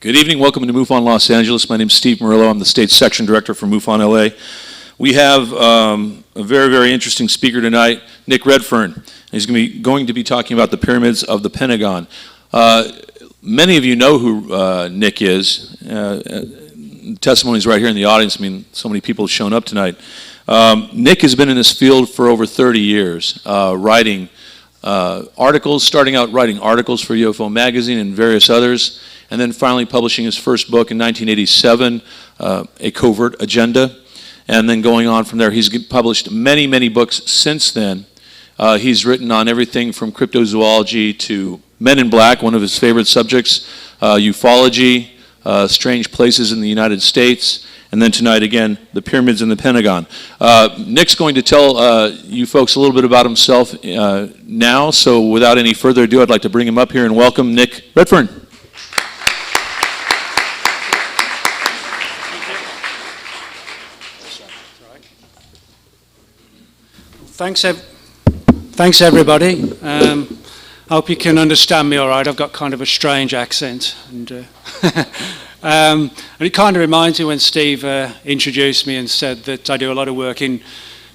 Good evening. Welcome to MUFON Los Angeles. My name is Steve Murillo. I'm the State Section Director for MUFON LA. We have a very, very interesting speaker tonight, Nick Redfern. He's going to be talking about the pyramids of the Pentagon. Many of you know who Nick is. Testimony's right here in the audience. I mean, so many people have shown up tonight. Nick has been in this field for over 30 years, writing articles, starting out writing articles for UFO Magazine and various others, and then finally publishing his first book in 1987, A Covert Agenda, and then going on from there. He's published many, many books since then. He's written on everything from cryptozoology to Men in Black, one of his favorite subjects, ufology, strange places in the United States, and then tonight again, the pyramids in the Pentagon. Nick's going to tell you folks a little bit about himself now, so without any further ado, I'd like to bring him up here and welcome Nick Redfern. Thanks everybody. Hope you can understand me all right. I've got kind of a strange accent. And it kind of reminds me when Steve introduced me and said that I do a lot of work in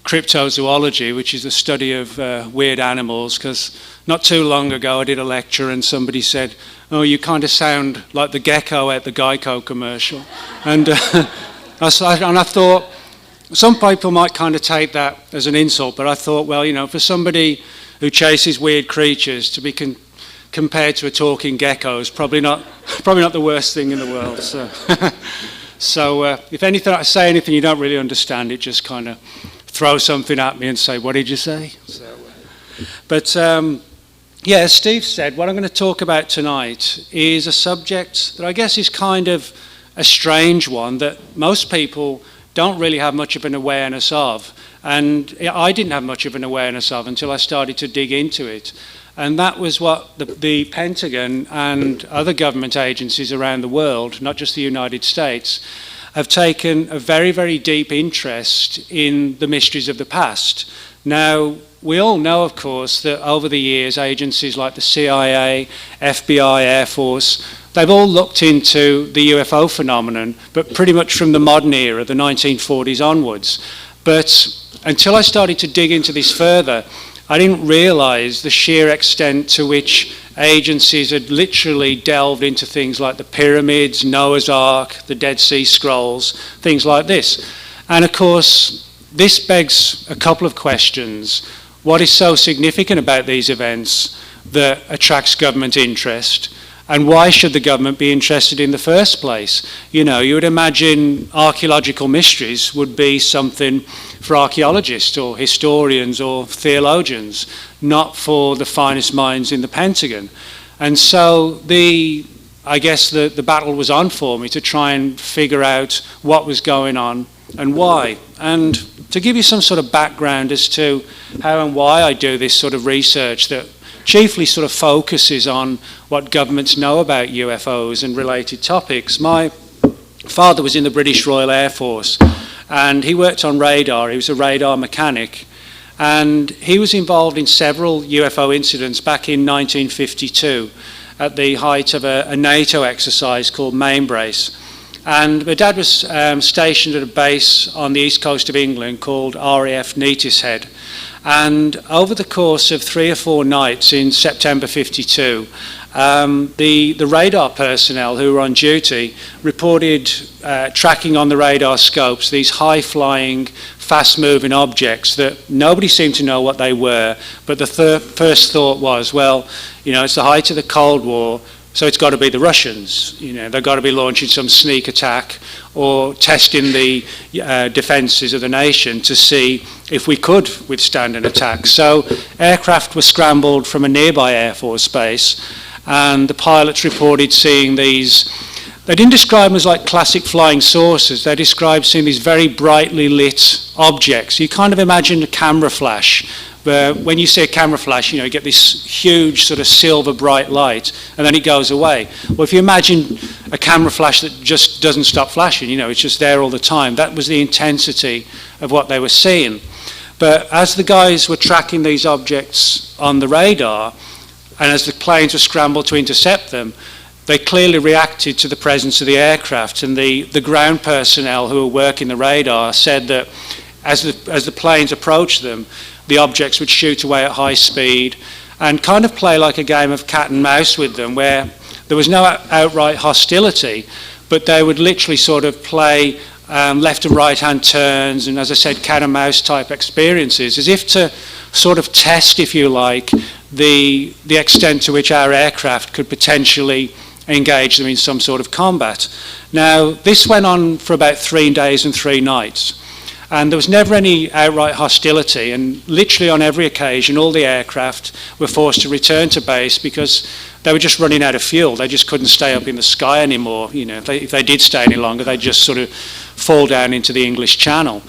cryptozoology, which is the study of weird animals, because not too long ago I did a lecture and somebody said, "Oh, you kind of sound like the gecko at the Geico commercial." And I thought, some people might kind of take that as an insult, but I thought, well, you know, for somebody who chases weird creatures to be compared to a talking gecko is probably not the worst thing in the world. So, if anything, I say anything you don't really understand, it just kind of throw something at me and say, "What did you say?" Yeah, as Steve said, what I'm going to talk about tonight is a subject that I guess is kind of a strange one that most people don't really have much of an awareness of, and I didn't have much of an awareness of until I started to dig into it, and that was what the Pentagon and other government agencies around the world, not just the United States, have taken a very, very deep interest in the mysteries of the past. Now, we all know, of course, that over the years, agencies like the CIA, FBI, Air Force, they've all looked into the UFO phenomenon, but pretty much from the modern era, the 1940s onwards. But until I started to dig into this further, I didn't realize the sheer extent to which agencies had literally delved into things like the pyramids, Noah's Ark, the Dead Sea Scrolls, things like this. And of course, this begs a couple of questions. What is so significant about these events that attracts government interest? And why should the government be interested in the first place? You know, you would imagine archaeological mysteries would be something for archaeologists or historians or theologians, not for the finest minds in the Pentagon. And so I guess the battle was on for me to try and figure out what was going on and why. And to give you some sort of background as to how and why I do this sort of research that chiefly sort of focuses on what governments know about UFOs and related topics. My father was in the British Royal Air Force and he worked on radar. He was a radar mechanic and he was involved in several UFO incidents back in 1952 at the height of a NATO exercise called Mainbrace. And my dad was stationed at a base on the east coast of England called RAF Neatishead. And over the course of 3 or 4 nights in September 52, the radar personnel who were on duty reported tracking on the radar scopes these high-flying, fast-moving objects that nobody seemed to know what they were, but the first thought was, well, you know, it's the height of the Cold War, so it's got to be the Russians. You know, they've got to be launching some sneak attack or testing the defences of the nation to see if we could withstand an attack. So aircraft were scrambled from a nearby Air Force base and the pilots reported seeing these. They didn't describe them as like classic flying saucers. They described seeing these very brightly lit objects. You kind of imagine a camera flash. But when you see a camera flash, you know, you get this huge sort of silver bright light and then it goes away. Well, if you imagine a camera flash that just doesn't stop flashing, you know, it's just there all the time. That was the intensity of what they were seeing. But as the guys were tracking these objects on the radar and as the planes were scrambled to intercept them, they clearly reacted to the presence of the aircraft, and the ground personnel who were working the radar said that as the planes approached them, the objects would shoot away at high speed and kind of play like a game of cat and mouse with them, where there was no outright hostility, but they would literally sort of play left and right hand turns and, as I said, cat and mouse type experiences, as if to sort of test, if you like, the extent to which our aircraft could potentially engage them in some sort of combat. Now, this went on for about 3 days and 3 nights. And there was never any outright hostility, and literally on every occasion all the aircraft were forced to return to base because they were just running out of fuel. They just couldn't stay up in the sky anymore. You know, if they did stay any longer, they'd just sort of fall down into the English Channel.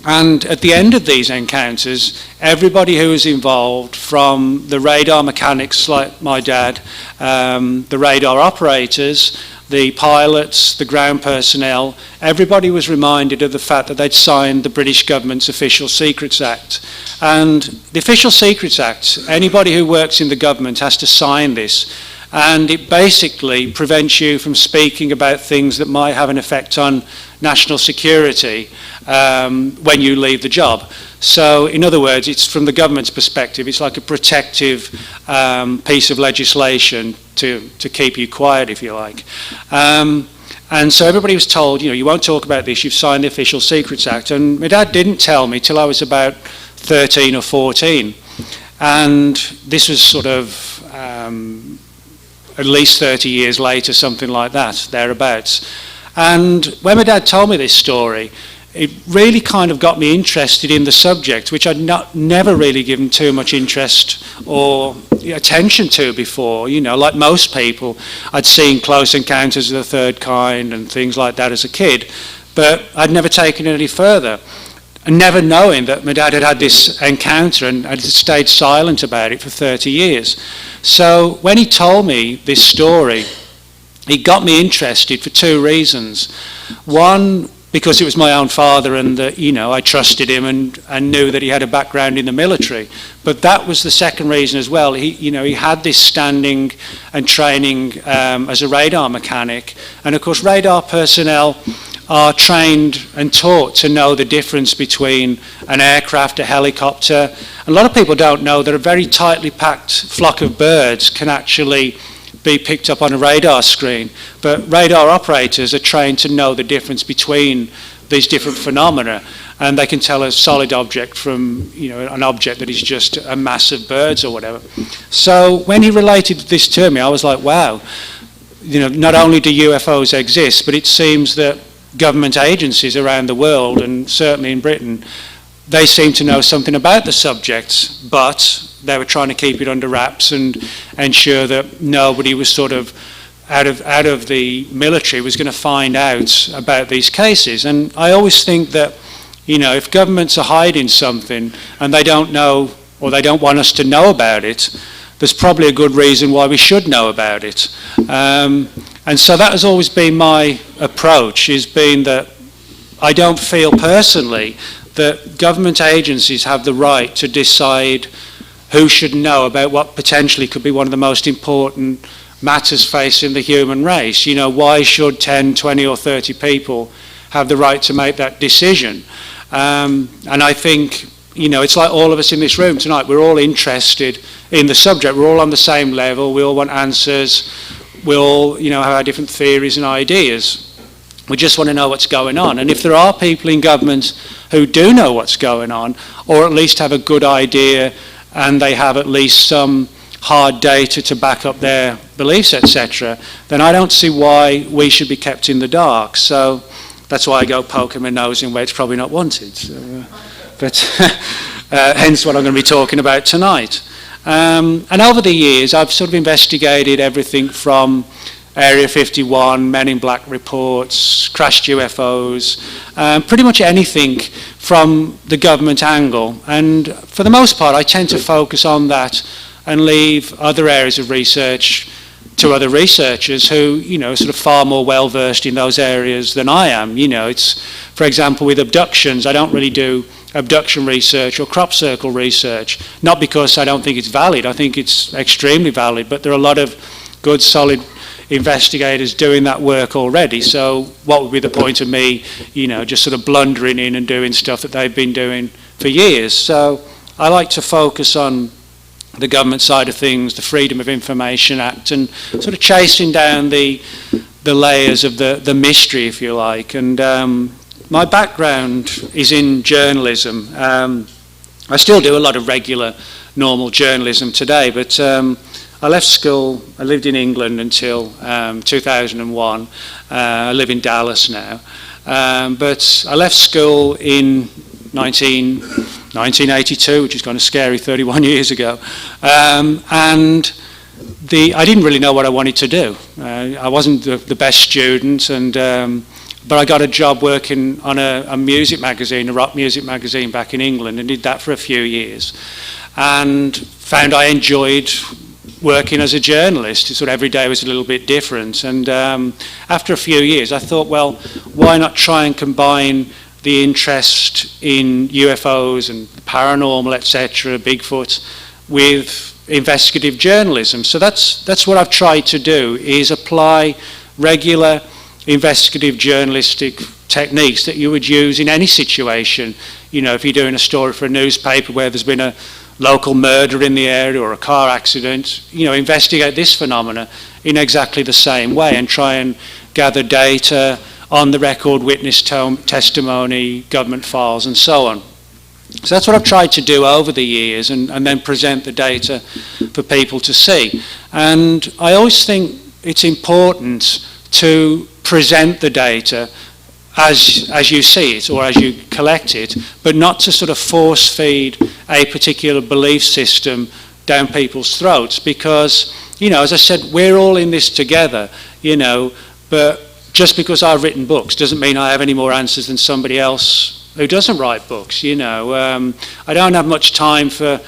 And at the end of these encounters, everybody who was involved, from the radar mechanics like my dad, the radar operators, the pilots, the ground personnel, everybody was reminded of the fact that they'd signed the British government's Official Secrets Act. And the Official Secrets Act, anybody who works in the government has to sign this, and it basically prevents you from speaking about things that might have an effect on national security when you leave the job. So, in other words, it's from the government's perspective, it's like a protective piece of legislation to keep you quiet, if you like. And so everybody was told, you know, you won't talk about this, you've signed the Official Secrets Act. And my dad didn't tell me till I was about 13 or 14. And this was sort of at least 30 years later, something like that, thereabouts. And when my dad told me this story, it really kind of got me interested in the subject, which I'd never really given too much interest or attention to before. You know, like most people, I'd seen Close Encounters of the Third Kind and things like that as a kid, but I'd never taken it any further. And never knowing that my dad had had this encounter and had stayed silent about it for 30 years. So when he told me this story, it got me interested for 2 reasons. One, because it was my own father and you know, I trusted him and knew that he had a background in the military. But that was the second reason as well. He had this standing and training as a radar mechanic. And of course, radar personnel are trained and taught to know the difference between an aircraft, a helicopter. A lot of people don't know that a very tightly packed flock of birds can actually be picked up on a radar screen, but radar operators are trained to know the difference between these different phenomena, and they can tell a solid object from, you know, an object that is just a mass of birds or whatever. So when he related this to me, I was like, wow, you know, not only do UFOs exist, but it seems that government agencies around the world, and certainly in Britain, they seem to know something about the subjects, but they were trying to keep it under wraps and ensure that nobody was sort of out of the military was going to find out about these cases. And I always think that, you know, if governments are hiding something and they don't know or they don't want us to know about it, there's probably a good reason why we should know about it. And so that has always been my approach, is being that I don't feel personally that government agencies have the right to decide who should know about what potentially could be one of the most important matters facing the human race. You know, why should 10, 20 or 30 people have the right to make that decision? And I think, you know, it's like all of us in this room tonight, we're all interested in the subject, we're all on the same level, we all want answers, we all, you know, have our different theories and ideas. We just want to know what's going on. And if there are people in government who do know what's going on, or at least have a good idea, and they have at least some hard data to back up their beliefs, etc., then I don't see why we should be kept in the dark. So that's why I go poking my nose in where it's probably not wanted. So, but hence what I'm going to be talking about tonight. And over the years, I've sort of investigated everything from Area 51, Men in Black reports, crashed UFOs, pretty much anything from the government angle. And for the most part, I tend to focus on that and leave other areas of research to other researchers who, you know, sort of far more well-versed in those areas than I am. You know, it's, for example, with abductions, I don't really do abduction research or crop circle research, not because I don't think it's valid. I think it's extremely valid, but there are a lot of good, solid investigators doing that work already. So what would be the point of me, just sort of blundering in and doing stuff that they've been doing for years? So I like to focus on the government side of things, the Freedom of Information Act, and sort of chasing down the layers of the mystery, if you like. And my background is in journalism. I still do a lot of regular, normal journalism today, but I left school. I lived in England until 2001. I live in Dallas now. But I left school in 1982, which is kind of scary, 31 years ago. And I didn't really know what I wanted to do. I wasn't the best student, but I got a job working on a music magazine, a rock music magazine back in England, and did that for a few years. And found I enjoyed working as a journalist. Sort of every day was a little bit different. And after a few years, I thought, well, why not try and combine the interest in UFOs and paranormal, etc., Bigfoot, with investigative journalism. So that's what I've tried to do, is apply regular investigative journalistic techniques that you would use in any situation. If you're doing a story for a newspaper where there's been a local murder in the area or a car accident, investigate this phenomena in exactly the same way and try and gather data, on the record witness testimony, government files, and so on. So that's what I've tried to do over the years, and then present the data for people to see. And I always think it's important to present the data as you see it or as you collect it, but not to sort of force feed a particular belief system down people's throats, because, as I said, we're all in this together, but just because I've written books doesn't mean I have any more answers than somebody else who doesn't write books. I don't have much time for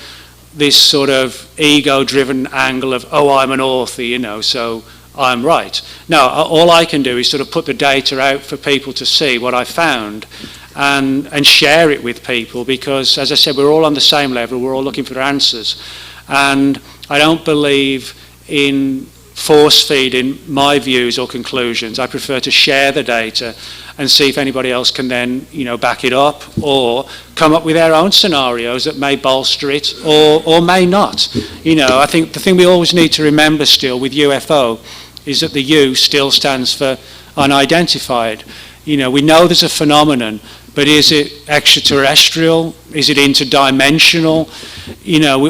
this sort of ego-driven angle of, oh, I'm an author, so I'm right. No, all I can do is sort of put the data out for people to see what I found and share it with people, because, as I said, we're all on the same level. We're all looking for answers. And I don't believe in force-feeding my views or conclusions. I prefer to share the data and see if anybody else can then, back it up or come up with their own scenarios that may bolster it or may not. I think the thing we always need to remember still with UFO is that the U still stands for unidentified. We know there's a phenomenon, but is it extraterrestrial? Is it interdimensional?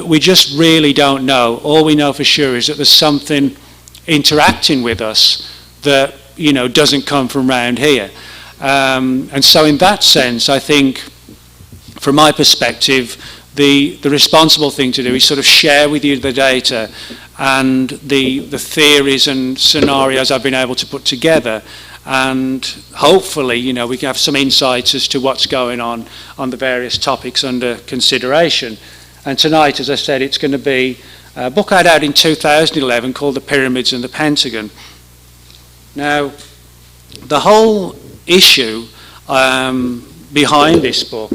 We just really don't know. All we know for sure is that there's something interacting with us that doesn't come from around here, and so in that sense, I think, from my perspective, the responsible thing to do is sort of share with you the data and the theories and scenarios I've been able to put together, and hopefully we can have some insights as to what's going on the various topics under consideration. And tonight, as I said, it's going to be a book I had out in 2011 called The Pyramids and the Pentagon. Now, the whole issue behind this book,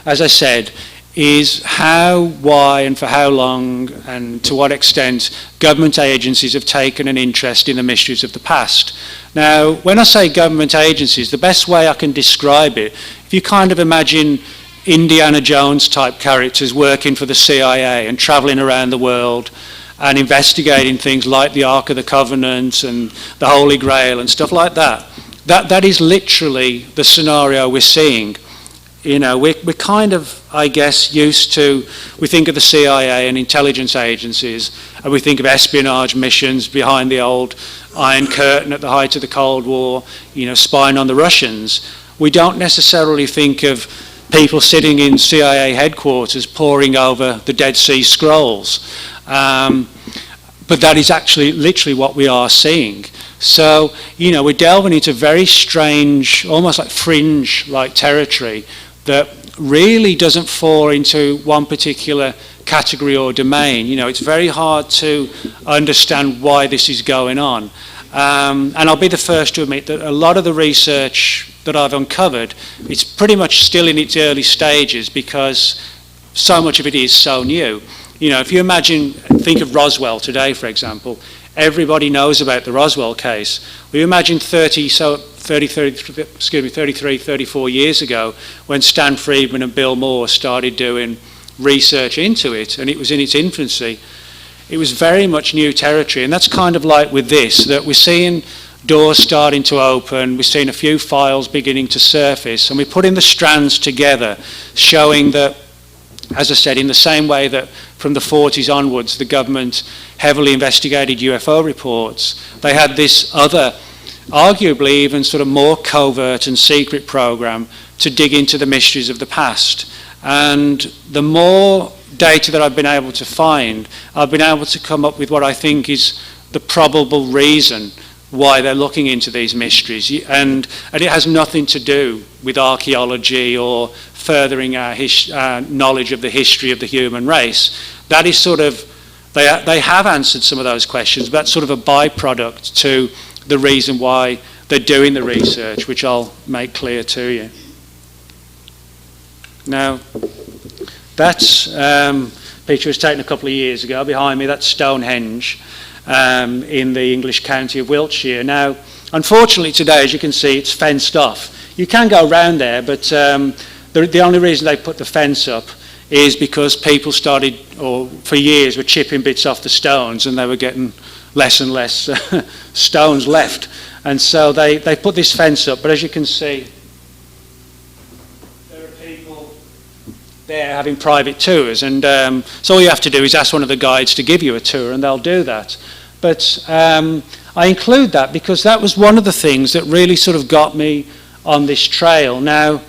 as I said, is how, why, and for how long, and to what extent government agencies have taken an interest in the mysteries of the past. Now, when I say government agencies, the best way I can describe it, if you kind of imagine Indiana Jones type characters working for the CIA and travelling around the world and investigating things like the Ark of the Covenant and the Holy Grail and stuff like that. That is literally the scenario we're seeing. We're kind of, I guess, used to, we think of the CIA and intelligence agencies, and we think of espionage missions behind the old Iron Curtain at the height of the Cold War, spying on the Russians. We don't necessarily think of people sitting in CIA headquarters poring over the Dead Sea Scrolls. But that is actually literally what we are seeing. So, we're delving into very strange, almost like fringe-like territory that really doesn't fall into one particular category or domain. It's very hard to understand why this is going on. And I'll be the first to admit that a lot of the research that I've uncovered, it's pretty much still in its early stages because so much of it is so new. If you think of Roswell today, for example, everybody knows about the Roswell case. We imagine 33, 34 years ago when Stan Friedman and Bill Moore started doing research into it, and it was in its infancy. It was very much new territory, and that's kind of like with this, that we're seeing doors starting to open, we're seeing a few files beginning to surface, and we're putting the strands together, showing that, as I said, in the same way that from the 40s onwards, the government heavily investigated UFO reports, they had this other, arguably even sort of more covert and secret program to dig into the mysteries of the past. And the more data that I've been able to find, I've been able to come up with what I think is the probable reason why they're looking into these mysteries. And it has nothing to do with archaeology or furthering our knowledge of the history of the human race. That is sort of, they have answered some of those questions, but that's sort of a byproduct to the reason why they're doing the research, which I'll make clear to you. Now, that's picture was taken a couple of years ago. Behind me, that's Stonehenge in the English county of Wiltshire. Now, unfortunately today, as you can see, it's fenced off. You can go around there, but the only reason they put the fence up is because people started, or for years, were chipping bits off the stones, and they were getting less and less stones left. And so they put this fence up, but as you can see, there are people there having private tours, and so all you have to do is ask one of the guides to give you a tour, and they'll do that. But I include that because that was one of the things that really sort of got me on this trail. Now,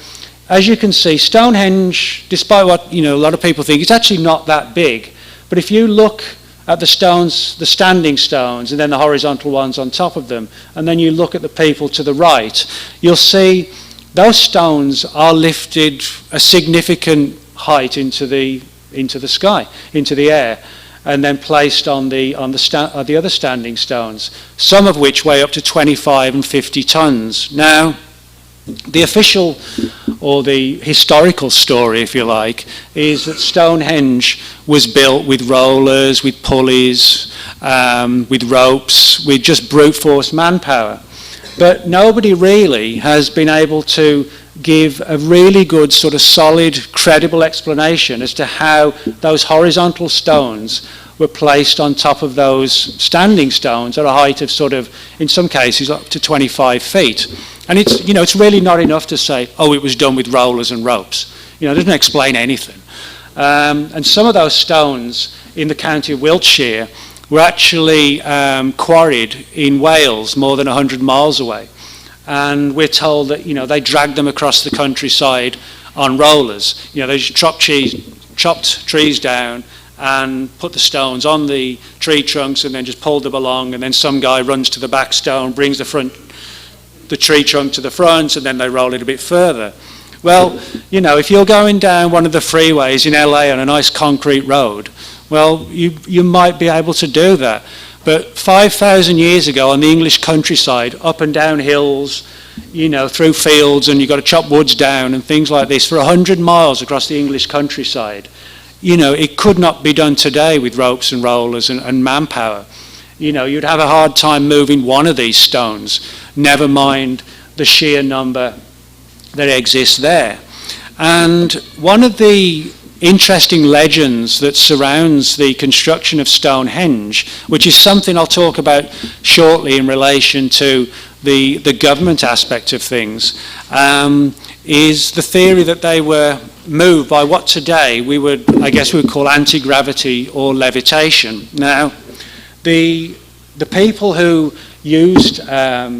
as you can see, Stonehenge, despite what a lot of people think, it's actually not that big. But if you look at the stones, the standing stones, and then the horizontal ones on top of them, and then you look at the people to the right, you'll see those stones are lifted a significant height into the sky, into the air, and then placed on the other standing stones, some of which weigh up to 25 and 50 tons. Now, the official, or the historical story, if you like, is that Stonehenge was built with rollers, with pulleys, with ropes, with just brute force manpower. But nobody really has been able to give a really good, sort of solid, credible explanation as to how those horizontal stones were placed on top of those standing stones at a height of sort of, in some cases, up to 25 feet. And it's really not enough to say, oh, it was done with rollers and ropes. It doesn't explain anything. And some of those stones in the county of Wiltshire were actually quarried in Wales, more than 100 miles away. And we're told that, they dragged them across the countryside on rollers. They just chopped trees down and put the stones on the tree trunks and then just pulled them along, and then some guy runs to the back stone, brings the tree trunk to the front, and then they roll it a bit further. Well, if you're going down one of the freeways in LA on a nice concrete road, well, you might be able to do that. But 5,000 years ago on the English countryside, up and down hills, through fields, and you've got to chop woods down and things like this, for 100 miles across the English countryside, it could not be done today with ropes and rollers and manpower. You'd have a hard time moving one of these stones, never mind the sheer number that exists there. And one of the interesting legends that surrounds the construction of Stonehenge, which is something I'll talk about shortly in relation to the government aspect of things, is the theory that they were moved by what today we would call anti-gravity or levitation. Now, the people who used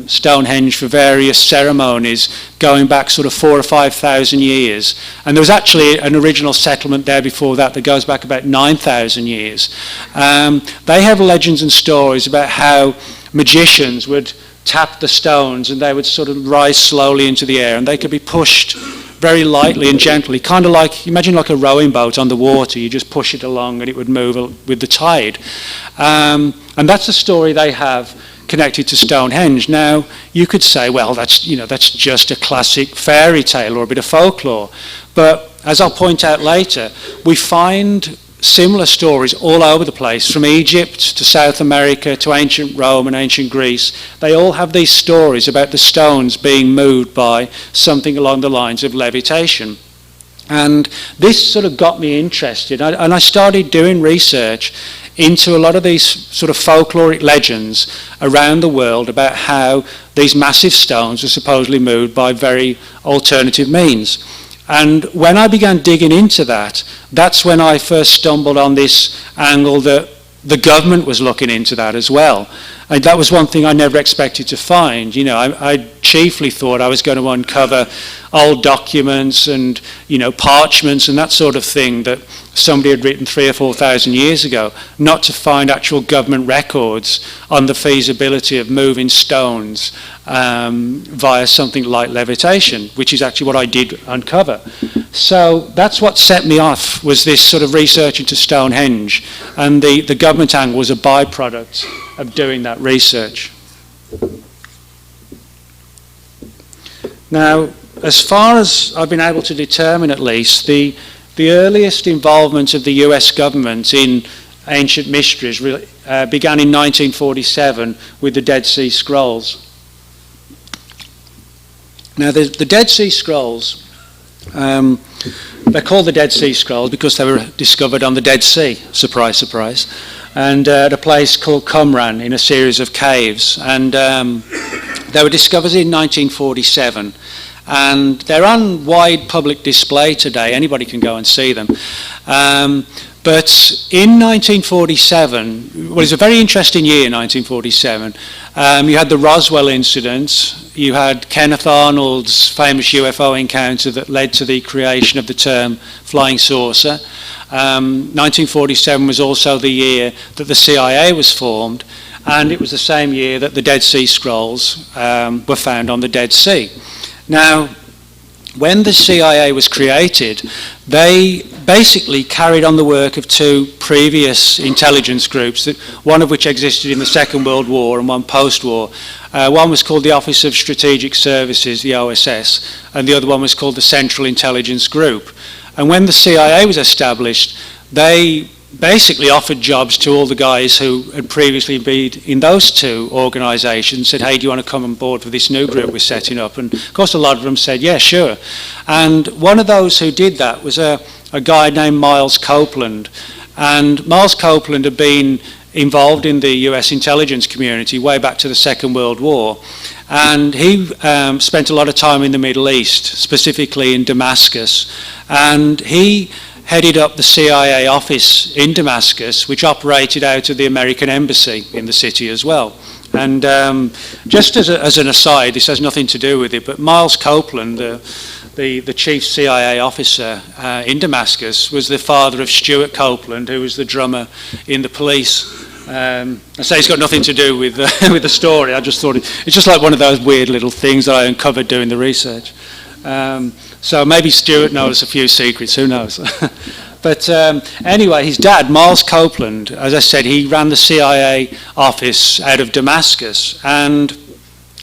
Stonehenge for various ceremonies going back sort of 4,000 or 5,000 years, and there was actually an original settlement there before that goes back about 9,000 years. They have legends and stories about how magicians would tap the stones and they would sort of rise slowly into the air, and they could be pushed very lightly and gently, kind of like, imagine like a rowing boat on the water. You just push it along and it would move with the tide. And that's the story they have connected to Stonehenge. Now, you could say, well, that's just a classic fairy tale or a bit of folklore. But as I'll point out later, we find similar stories all over the place, from Egypt to South America to ancient Rome and ancient Greece. They all have these stories about the stones being moved by something along the lines of levitation. And this sort of got me interested, and I started doing research into a lot of these sort of folkloric legends around the world about how these massive stones were supposedly moved by very alternative means. And when I began digging into that, that's when I first stumbled on this angle that the government was looking into that as well. And that was one thing I never expected to find. You know, I chiefly thought I was going to uncover old documents and, you know, parchments and that sort of thing that somebody had written 3,000 or 4,000 years ago, not to find actual government records on the feasibility of moving stones via something like levitation, which is actually what I did uncover. So that's what set me off, was this sort of research into Stonehenge, and the government angle was a byproduct of doing that research. Now, as far as I've been able to determine, at least, the earliest involvement of the US government in ancient mysteries began in 1947 with the Dead Sea Scrolls. Now, the Dead Sea Scrolls, they're called the Dead Sea Scrolls because they were discovered on the Dead Sea, surprise, surprise, and at a place called Qumran in a series of caves. And they were discovered in 1947. And they're on wide public display today. Anybody can go and see them. But in 1947, well, it was a very interesting year, 1947. You had the Roswell incident. You had Kenneth Arnold's famous UFO encounter that led to the creation of the term flying saucer. 1947 was also the year that the CIA was formed, and it was the same year that the Dead Sea Scrolls were found on the Dead Sea. Now, when the CIA was created, they basically carried on the work of two previous intelligence groups, one of which existed in the Second World War and one post-war. One was called the Office of Strategic Services, the OSS, and the other one was called the Central Intelligence Group. And when the CIA was established, they basically offered jobs to all the guys who had previously been in those two organisations, said, hey, do you want to come on board for this new group we're setting up? And of course a lot of them said, yeah, sure. And one of those who did that was a guy named Miles Copeland. And Miles Copeland had been involved in the US intelligence community way back to the Second World War. And he spent a lot of time in the Middle East, specifically in Damascus. And he headed up the CIA office in Damascus, which operated out of the American embassy in the city as well. And just as an aside, this has nothing to do with it, but Miles Copeland, the chief CIA officer in Damascus, was the father of Stuart Copeland, who was the drummer in the Police. I say it's got nothing to do with with the story. I just thought it's just like one of those weird little things that I uncovered doing the research. So maybe Stuart knows a few secrets, who knows? But anyway, his dad, Miles Copeland, as I said, he ran the CIA office out of Damascus, and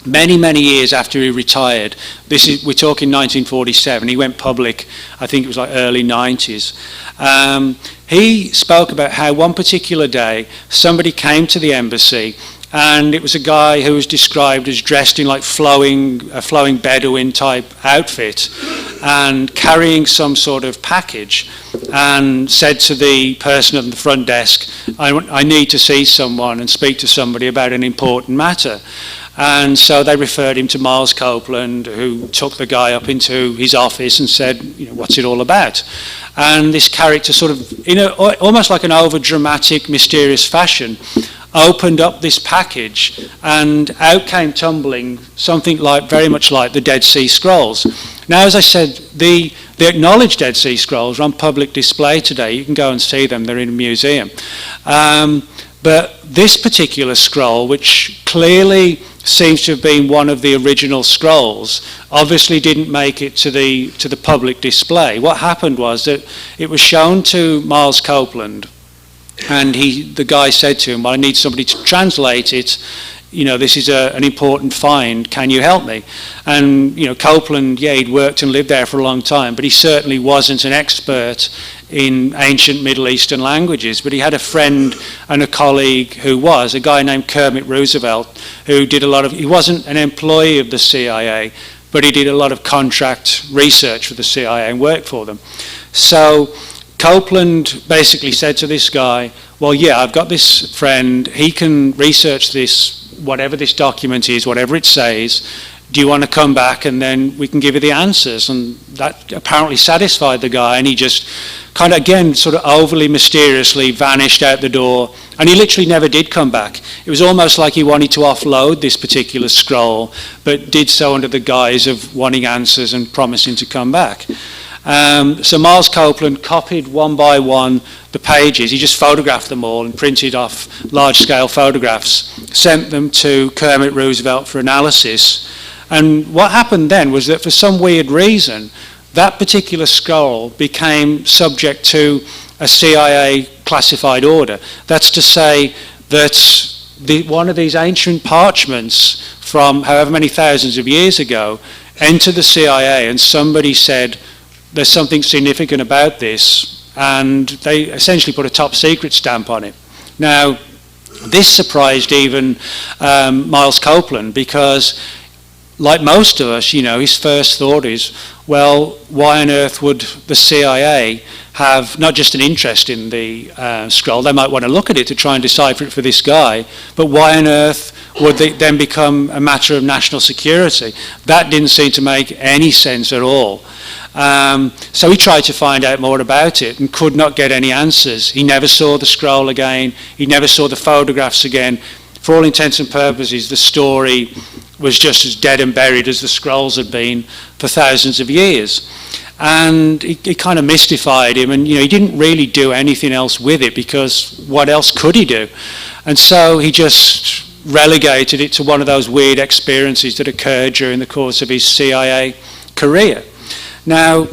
many, many years after he retired, we're talking 1947, he went public, I think it was like early 90s. He spoke about how one particular day somebody came to the embassy, and it was a guy who was described as dressed in like a flowing Bedouin type outfit and carrying some sort of package, and said to the person at the front desk, I need to see someone and speak to somebody about an important matter. And so they referred him to Miles Copeland, who took the guy up into his office and said, what's it all about? And this character sort of, in almost like an over-dramatic, mysterious fashion, opened up this package, and out came tumbling something like, very much like the Dead Sea Scrolls. Now, as I said, the acknowledged Dead Sea Scrolls are on public display today. You can go and see them. They're in a museum. But this particular scroll, which clearly seems to have been one of the original scrolls, obviously didn't make it to the public display. What happened was that it was shown to Miles Copeland, and the guy said to him, well, I need somebody to translate it. This is an important find. Can you help me? And, Copeland, yeah, he'd worked and lived there for a long time, but he certainly wasn't an expert in ancient Middle Eastern languages, but he had a friend and a colleague who was, a guy named Kermit Roosevelt, who did a lot of, he wasn't an employee of the CIA, but he did a lot of contract research for the CIA and worked for them. So Copeland basically said to this guy, well, yeah, I've got this friend, he can research this, whatever this document is, whatever it says, do you want to come back and then we can give you the answers? And that apparently satisfied the guy, and he just kind of, again, sort of overly mysteriously vanished out the door, and he literally never did come back. It was almost like he wanted to offload this particular scroll, but did so under the guise of wanting answers and promising to come back. So Miles Copeland copied one by one the pages. He just photographed them all and printed off large-scale photographs, sent them to Kermit Roosevelt for analysis. And what happened then was that for some weird reason, that particular scroll became subject to a CIA classified order. That's to say that one of these ancient parchments from however many thousands of years ago entered the CIA, and somebody said, there's something significant about this, and they essentially put a top secret stamp on it. Now, this surprised even Miles Copeland, because like most of us, you know, his first thought is, well, why on earth would the CIA have not just an interest in the scroll, they might want to look at it to try and decipher it for this guy, but why on earth would it then become a matter of national security? That didn't seem to make any sense at all. So he tried to find out more about it and could not get any answers. He never saw the scroll again. He never saw the photographs again. For all intents and purposes, the story was just as dead and buried as the scrolls had been for thousands of years. And it kind of mystified him, and he didn't really do anything else with it, because what else could he do? And so he just relegated it to one of those weird experiences that occurred during the course of his CIA career. Now,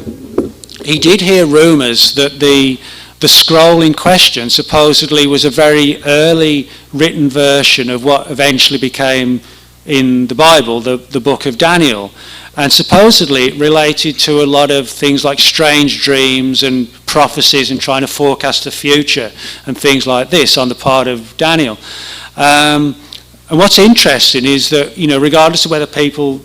he did hear rumours that the scroll in question supposedly was a very early written version of what eventually became in the Bible, the book of Daniel. And supposedly it related to a lot of things like strange dreams and prophecies and trying to forecast the future and things like this on the part of Daniel. And what's interesting is that, regardless of whether people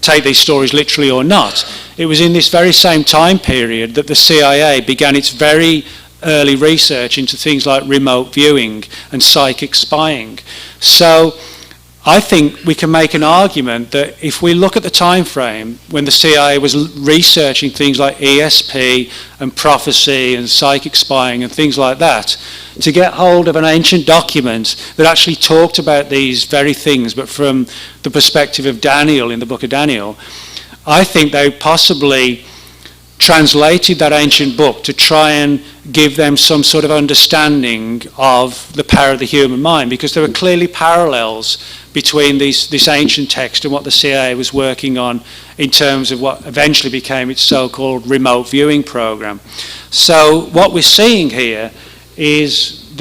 take these stories literally or not, it was in this very same time period that the CIA began its very early research into things like remote viewing and psychic spying. So I think we can make an argument that if we look at the time frame when the CIA was researching things like ESP and prophecy and psychic spying and things like that, to get hold of an ancient document that actually talked about these very things, but from the perspective of Daniel in the book of Daniel, I think they possibly translated that ancient book to try and give them some sort of understanding of the power of the human mind, because there were clearly parallels between this ancient text and what the CIA was working on in terms of what eventually became its so-called remote viewing program. So what we're seeing here is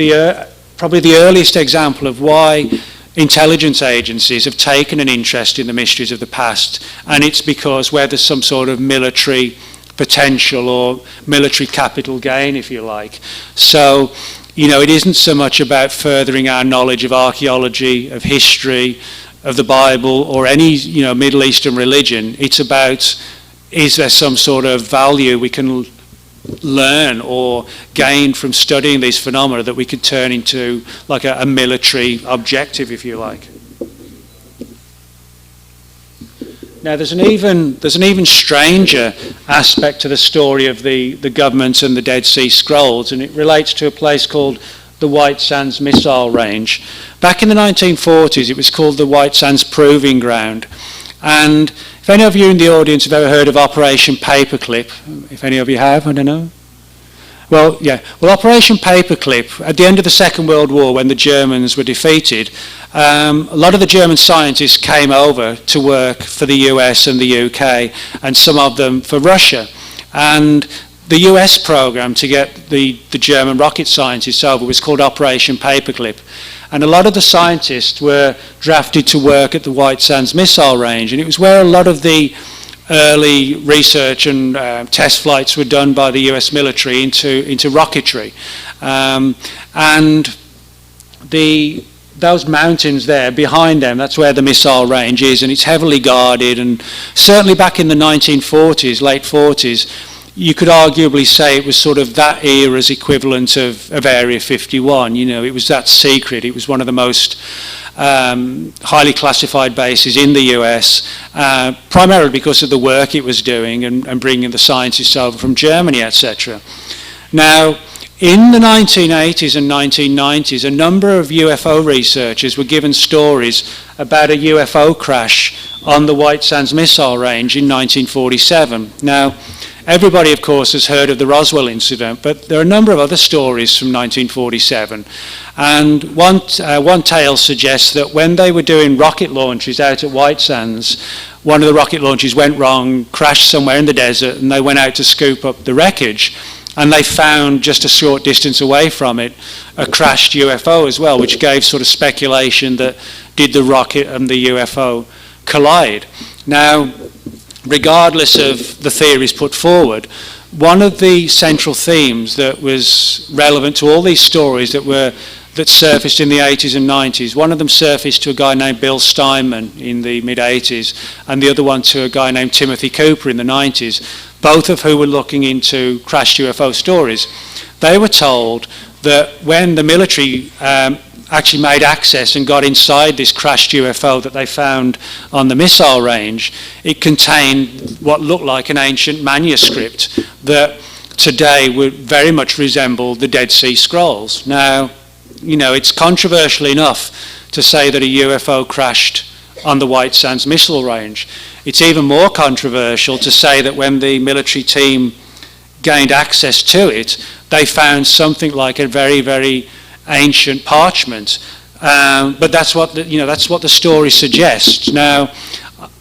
probably the earliest example of why intelligence agencies have taken an interest in the mysteries of the past, and it's because where there's some sort of military potential or military capital gain, if you like. So, it isn't so much about furthering our knowledge of archaeology, of history, of the Bible, or any, Middle Eastern religion. It's about, is there some sort of value we can learn or gain from studying these phenomena that we could turn into like a military objective, if you like. Now, there's an even stranger aspect to the story of the government and the Dead Sea Scrolls, and it relates to a place called the White Sands Missile Range. Back in the 1940s, it was called the White Sands Proving Ground. And if any of you in the audience have ever heard of Operation Paperclip, if any of you have, I don't know. Well, yeah. Well, Operation Paperclip, at the end of the Second World War, when the Germans were defeated, a lot of the German scientists came over to work for the US and the UK, and some of them for Russia. And the US program to get the German rocket scientists over was called Operation Paperclip. And a lot of the scientists were drafted to work at the White Sands Missile Range, and it was where a lot of the early research and test flights were done by the US military into rocketry. And those mountains there behind them, that's where the missile range is, and it's heavily guarded. And certainly back in the 1940s, late 40s, you could arguably say it was sort of that era's equivalent of Area 51. You know, it was that secret. It was one of the most highly classified bases in the US, primarily because of the work it was doing and bringing the scientists over from Germany, etc. Now, in the 1980s and 1990s, a number of UFO researchers were given stories about a UFO crash on the White Sands Missile Range in 1947. Now, everybody, of course, has heard of the Roswell incident, but there are a number of other stories from 1947. And one tale suggests that when they were doing rocket launches out at White Sands, one of the rocket launches went wrong, crashed somewhere in the desert, and they went out to scoop up the wreckage. And they found, just a short distance away from it, a crashed UFO as well, which gave sort of speculation that did the rocket and the UFO collide. Now, regardless of the theories put forward, one of the central themes that was relevant to all these stories that surfaced in the 80s and 90s, one of them surfaced to a guy named Bill Steinman in the mid-80s, and the other one to a guy named Timothy Cooper in the 90s, both of who were looking into crashed UFO stories. They were told that when the military actually made access and got inside this crashed UFO that they found on the missile range, it contained what looked like an ancient manuscript that today would very much resemble the Dead Sea Scrolls. Now, you know, it's controversial enough to say that a UFO crashed on the White Sands Missile Range. It's even more controversial to say that when the military team gained access to it, they found something like a very, very ancient parchment. But that's what the story suggests. Now,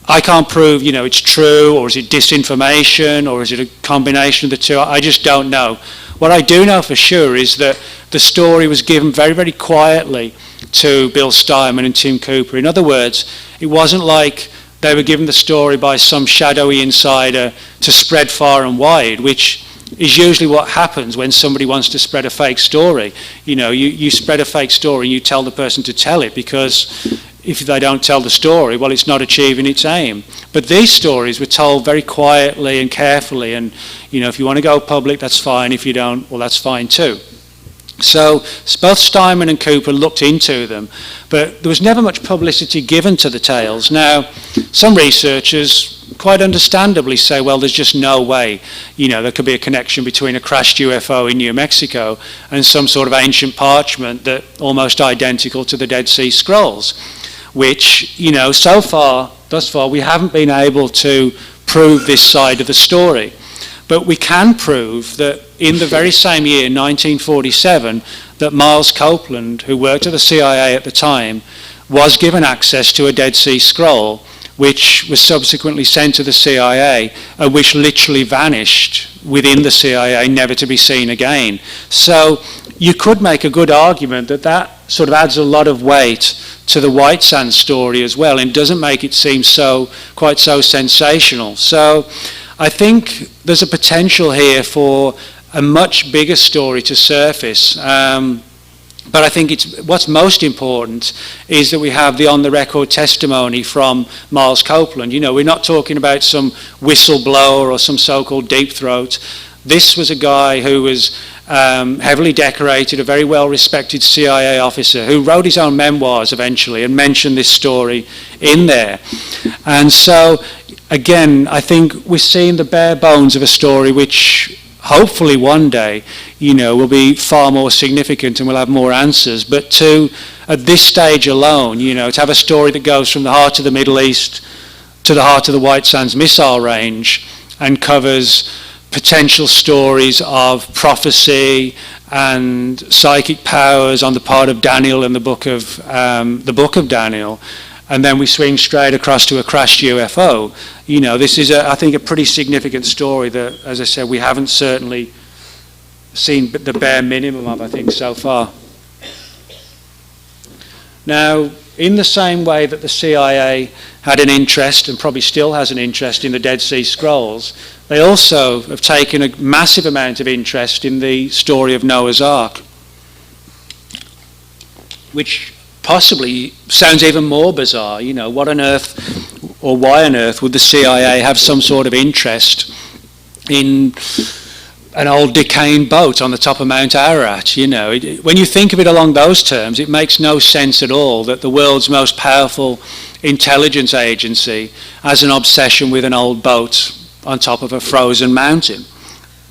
I can't prove, it's true, or is it disinformation, or is it a combination of the two? I just don't know. What I do know for sure is that the story was given very, very quietly to Bill Steinman and Tim Cooper. In other words, it wasn't like they were given the story by some shadowy insider to spread far and wide, which is usually what happens when somebody wants to spread a fake story. You spread a fake story and you tell the person to tell it, because if they don't tell the story, well, it's not achieving its aim. But these stories were told very quietly and carefully, and if you want to go public, that's fine. If you don't, well, that's fine too. So both Steinman and Cooper looked into them, but there was never much publicity given to the tales. Now, some researchers quite understandably say, well, there's just no way, there could be a connection between a crashed UFO in New Mexico and some sort of ancient parchment that almost identical to the Dead Sea Scrolls, which, thus far, we haven't been able to prove this side of the story. But we can prove that in the very same year, 1947, that Miles Copeland, who worked at the CIA at the time, was given access to a Dead Sea Scroll, which was subsequently sent to the CIA, and which literally vanished within the CIA, never to be seen again. So you could make a good argument that that sort of adds a lot of weight to the White Sands story as well, and doesn't make it seem quite so sensational. So I think there's a potential here for a much bigger story to surface. But I think what's most important is that we have the on-the-record testimony from Miles Copeland. We're not talking about some whistleblower or some so-called deep throat. This was a guy who was heavily decorated, a very well-respected CIA officer who wrote his own memoirs eventually and mentioned this story in there. And so, again, I think we're seeing the bare bones of a story which hopefully one day, will be far more significant and we'll have more answers. But at this stage alone, to have a story that goes from the heart of the Middle East to the heart of the White Sands Missile Range and covers potential stories of prophecy and psychic powers on the part of Daniel in the book of Daniel, and then we swing straight across to a crashed UFO. This is, I think, a pretty significant story that, as I said, we haven't certainly seen the bare minimum of, I think, so far. Now, in the same way that the CIA had an interest, and probably still has an interest, in the Dead Sea Scrolls, they also have taken a massive amount of interest in the story of Noah's Ark, which possibly sounds even more bizarre. You know, what on earth, or why on earth would the CIA have some sort of interest in an old decaying boat on the top of Mount Ararat? You know, when you think of it along those terms, it makes no sense at all that the world's most powerful intelligence agency has an obsession with an old boat on top of a frozen mountain.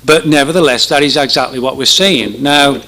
But nevertheless, that is exactly what we're seeing. Now,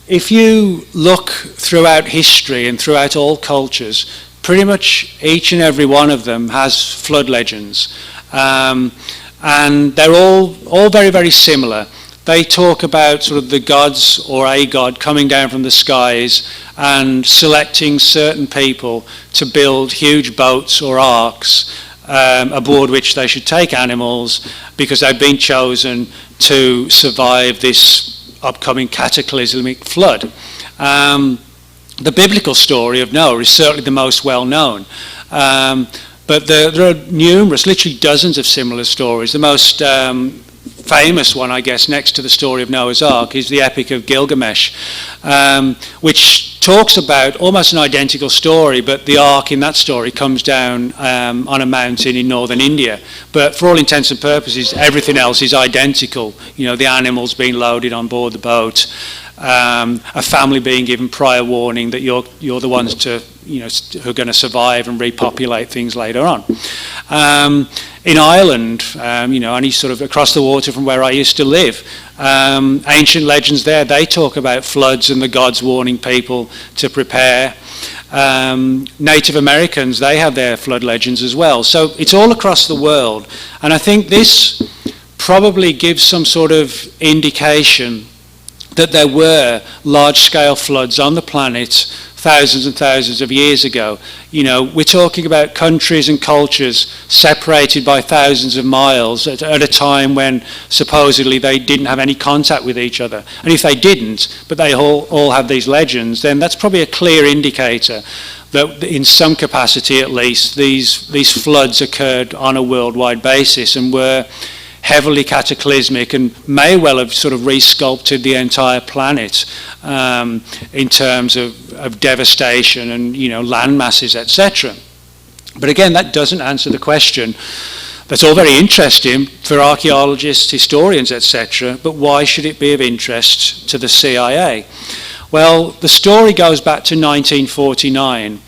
if you look throughout history and throughout all cultures, pretty much each and every one of them has flood legends. And they're all very, very similar. They talk about sort of the gods or a god coming down from the skies and selecting certain people to build huge boats or arks aboard which they should take animals because they've been chosen to survive this upcoming cataclysmic flood. The biblical story of Noah is certainly the most well known. But there are numerous, literally dozens of similar stories. The most famous one, I guess, next to the story of Noah's Ark is the Epic of Gilgamesh, which talks about almost an identical story, but the Ark in that story comes down on a mountain in northern India. But for all intents and purposes, everything else is identical. You know, the animals being loaded on board the boat, a family being given prior warning that you're the ones to, you know, who are going to survive and repopulate things later on. In Ireland, you know, only sort of across the water from where I used to live, ancient legends there, they talk about floods and the gods warning people to prepare. Native Americans, they have their flood legends as well. So it's all across the world. And I think this probably gives some sort of indication that there were large-scale floods on the planet thousands and thousands of years ago. You know, we're talking about countries and cultures separated by thousands of miles at a time when supposedly they didn't have any contact with each other. And if they didn't, but they all have these legends, then that's probably a clear indicator that in some capacity at least these floods occurred on a worldwide basis and were heavily cataclysmic and may well have sort of re-sculpted the entire planet in terms of devastation and, you know, land masses, etc. But again, that doesn't answer the question. That's all very interesting for archaeologists, historians, etc. But why should it be of interest to the CIA? Well, the story goes back to 1949.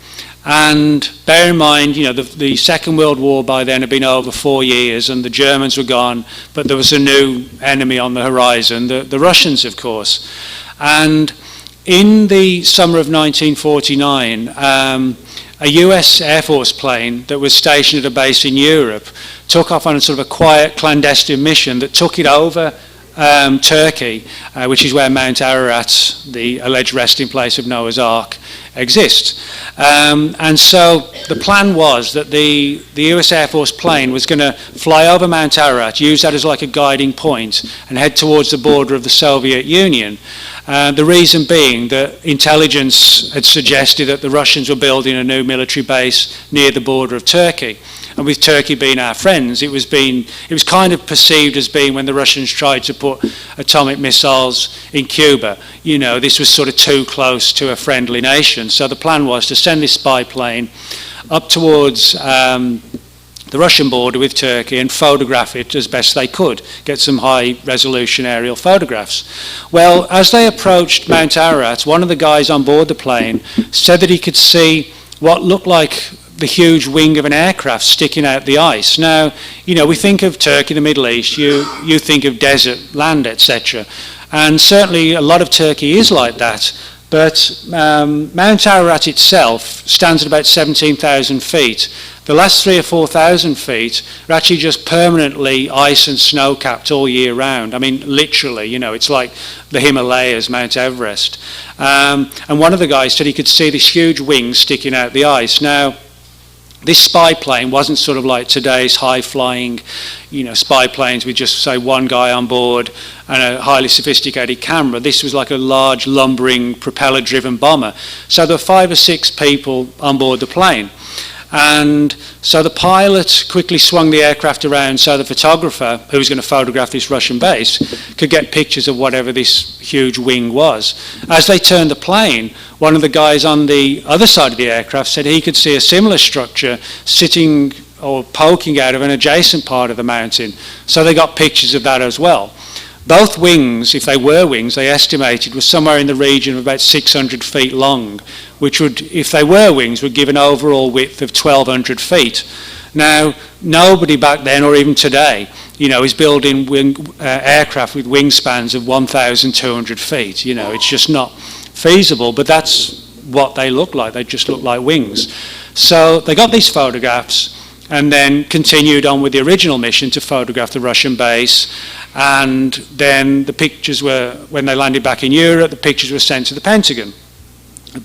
And bear in mind, you know, the Second World War by then had been over 4 years and the Germans were gone, but there was a new enemy on the horizon, the Russians, of course. And in the summer of 1949, a US Air Force plane that was stationed at a base in Europe took off on a sort of a quiet clandestine mission that took it over Turkey, which is where Mount Ararat, the alleged resting place of Noah's Ark, exists. And so the plan was that the US Air Force plane was going to fly over Mount Ararat, use that as like a guiding point, and head towards the border of the Soviet Union. The reason being that intelligence had suggested that the Russians were building a new military base near the border of Turkey. And with Turkey being our friends, it was kind of perceived as being, when the Russians tried to put atomic missiles in Cuba, you know, this was sort of too close to a friendly nation. So the plan was to send this spy plane up towards the Russian border with Turkey and photograph it as best they could, get some high resolution aerial photographs. Well, as they approached Mount Ararat, one of the guys on board the plane said that he could see what looked like the huge wing of an aircraft sticking out the ice. Now, you know, we think of Turkey, the Middle East, you think of desert, land, etc. And certainly a lot of Turkey is like that. But Mount Ararat itself stands at about 17,000 feet. The last 3,000 or 4,000 feet are actually just permanently ice and snow capped all year round. I mean, literally, you know, it's like the Himalayas, Mount Everest. And one of the guys said he could see this huge wing sticking out the ice. Now, this spy plane wasn't sort of like today's high-flying, spy planes with just, say, one guy on board and a highly sophisticated camera. This was like a large, lumbering, propeller-driven bomber. So there were 5 or 6 people on board the plane. And so the pilot quickly swung the aircraft around so the photographer, who was going to photograph this Russian base, could get pictures of whatever this huge wing was. As they turned the plane, one of the guys on the other side of the aircraft said he could see a similar structure sitting or poking out of an adjacent part of the mountain. So they got pictures of that as well. Both wings, if they were wings, they estimated was somewhere in the region of about 600 feet long, which would, if they were wings, would give an overall width of 1,200 feet. Now, nobody back then, or even today, is building aircraft with wingspans of 1,200 feet. It's just not feasible, but that's what they look like. They just look like wings. So they got these photographs and then continued on with the original mission to photograph the Russian base. And then the pictures were, when they landed back in Europe, the pictures were sent to the Pentagon.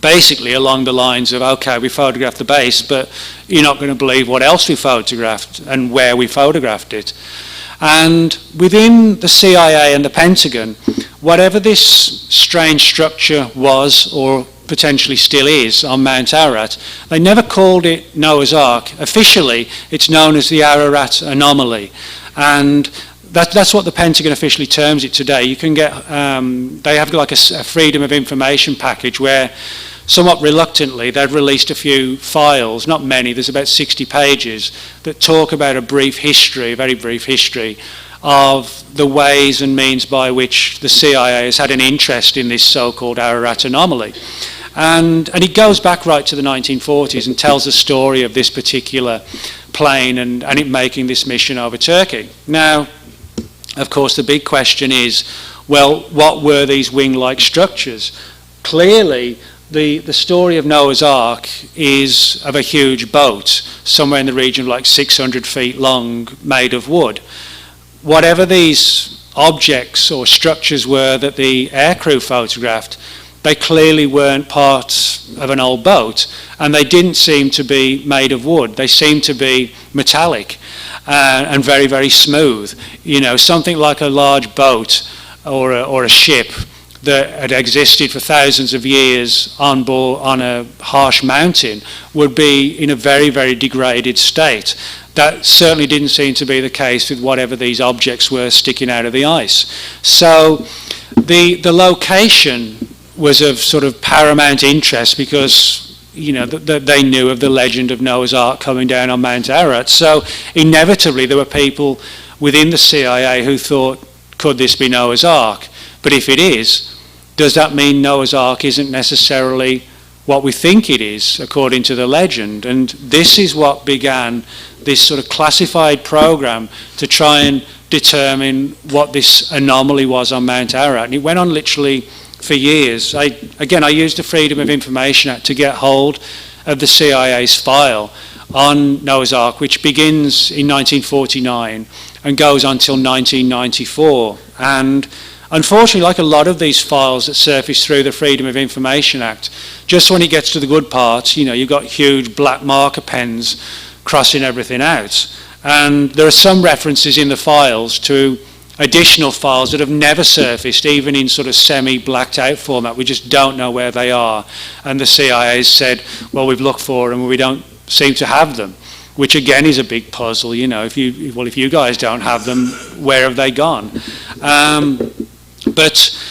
Basically along the lines of, okay, we photographed the base, but you're not going to believe what else we photographed and where we photographed it. And within the CIA and the Pentagon, whatever this strange structure was, or potentially still is, on Mount Ararat, they never called it Noah's Ark. Officially, it's known as the Ararat Anomaly. And that's what the Pentagon officially terms it today. You can get, they have like a freedom of information package where, somewhat reluctantly, they've released a few files, not many, there's about 60 pages, that talk about a brief history, a very brief history, of the ways and means by which the CIA has had an interest in this so-called Ararat anomaly. And it goes back right to the 1940s and tells the story of this particular plane and it making this mission over Turkey. Now, of course, the big question is, well, what were these wing-like structures? Clearly, the story of Noah's Ark is of a huge boat, somewhere in the region of like 600 feet long, made of wood. Whatever these objects or structures were that the aircrew photographed, they clearly weren't part of an old boat, and they didn't seem to be made of wood. They seemed to be metallic and very, very smooth. Something like a large boat or a ship that had existed for thousands of years on board on a harsh mountain would be in a very, very degraded state. That certainly didn't seem to be the case with whatever these objects were sticking out of the ice. So the location was of sort of paramount interest because they knew of the legend of Noah's Ark coming down on Mount Ararat. So inevitably there were people within the CIA who thought, could this be Noah's Ark? But if it is, does that mean Noah's Ark isn't necessarily what we think it is, according to the legend? And this is what began this sort of classified program to try and determine what this anomaly was on Mount Ararat. And it went on literally for years. I used the Freedom of Information Act to get hold of the CIA's file on Noah's Ark, which begins in 1949 and goes on till 1994. And unfortunately, like a lot of these files that surface through the Freedom of Information Act, just when it gets to the good parts, you've got huge black marker pens crossing everything out. And there are some references in the files to additional files that have never surfaced, even in sort of semi-blacked out format. We just don't know where they are. And the CIA has said, well, we've looked for them and we don't seem to have them, which again is a big puzzle. If you guys don't have them, where have they gone? But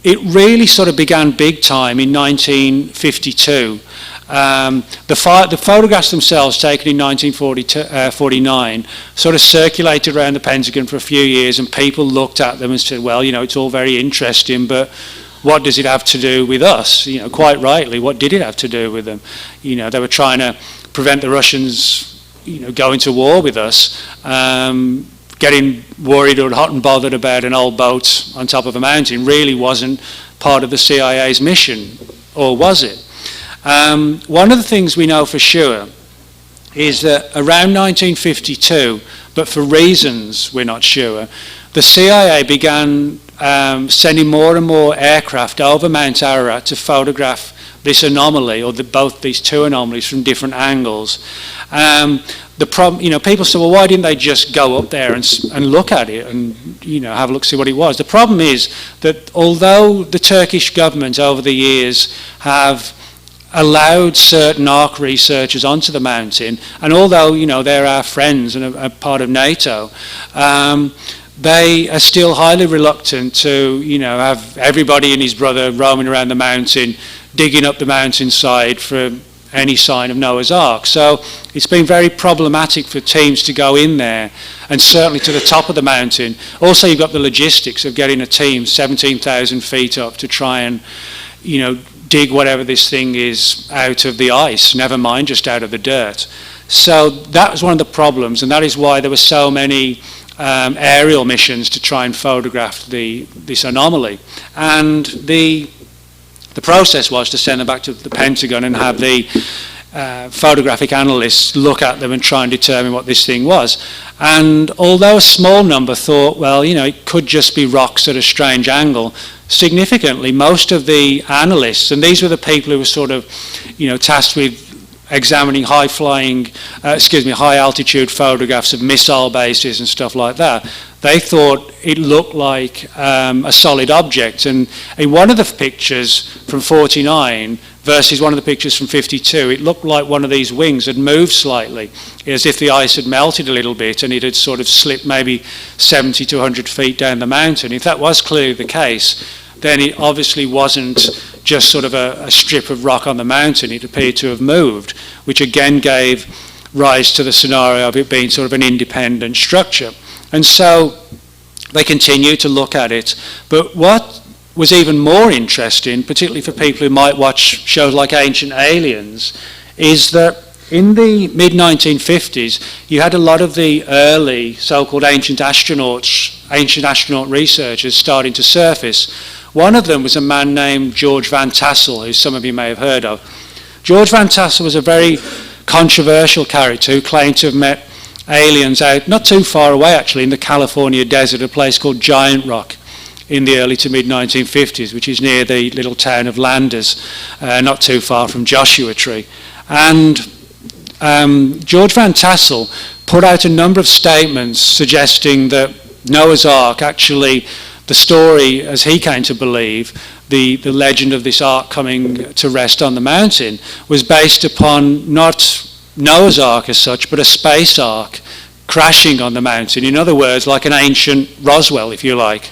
it really sort of began big time in 1952. The photographs themselves, taken in 1949, sort of circulated around the Pentagon for a few years, and people looked at them and said, well, it's all very interesting, but what does it have to do with us? Quite rightly, what did it have to do with them? They were trying to prevent the Russians, going to war with us. Getting worried or hot and bothered about an old boat on top of a mountain really wasn't part of the CIA's mission, or was it? One of the things we know for sure is that around 1952, but for reasons we're not sure, the CIA began sending more and more aircraft over Mount Ararat to photograph this anomaly, or both these two anomalies, from different angles. The problem, people say, well, why didn't they just go up there and look at it and, have a look, see what it was? The problem is that although the Turkish government over the years have allowed certain ARC researchers onto the mountain, and although, they're our friends and a part of NATO, they are still highly reluctant to, have everybody and his brother roaming around the mountain, digging up the mountainside for any sign of Noah's Ark. So it's been very problematic for teams to go in there, and certainly to the top of the mountain. Also, you've got the logistics of getting a team 17,000 feet up to try and, dig whatever this thing is out of the ice, never mind just out of the dirt. So that was one of the problems, and that is why there were so many aerial missions to try and photograph this anomaly. And the process was to send them back to the Pentagon and have the photographic analysts look at them and try and determine what this thing was. And although a small number thought, well, it could just be rocks at a strange angle, significantly most of the analysts, and these were the people who were sort of, tasked with examining high altitude photographs of missile bases and stuff like that, they thought it looked like a solid object. And in one of the pictures from 49 versus one of the pictures from 52, it looked like one of these wings had moved slightly, as if the ice had melted a little bit and it had sort of slipped maybe 70 to 100 feet down the mountain. If that was clearly the case, then it obviously wasn't just sort of a strip of rock on the mountain. It appeared to have moved, which again gave rise to the scenario of it being sort of an independent structure. And so they continued to look at it. But what was even more interesting, particularly for people who might watch shows like Ancient Aliens, is that in the mid-1950s, you had a lot of the early so-called ancient astronaut researchers starting to surface. One of them was a man named George Van Tassel, who some of you may have heard of. George Van Tassel was a very controversial character who claimed to have met aliens out not too far away, actually, in the California desert, a place called Giant Rock, in the early to mid-1950s, which is near the little town of Landers, not too far from Joshua Tree. And George Van Tassel put out a number of statements suggesting that Noah's Ark, actually, the story, as he came to believe, the legend of this ark coming to rest on the mountain, was based upon not Noah's Ark as such, but a space ark crashing on the mountain. In other words, like an ancient Roswell, if you like.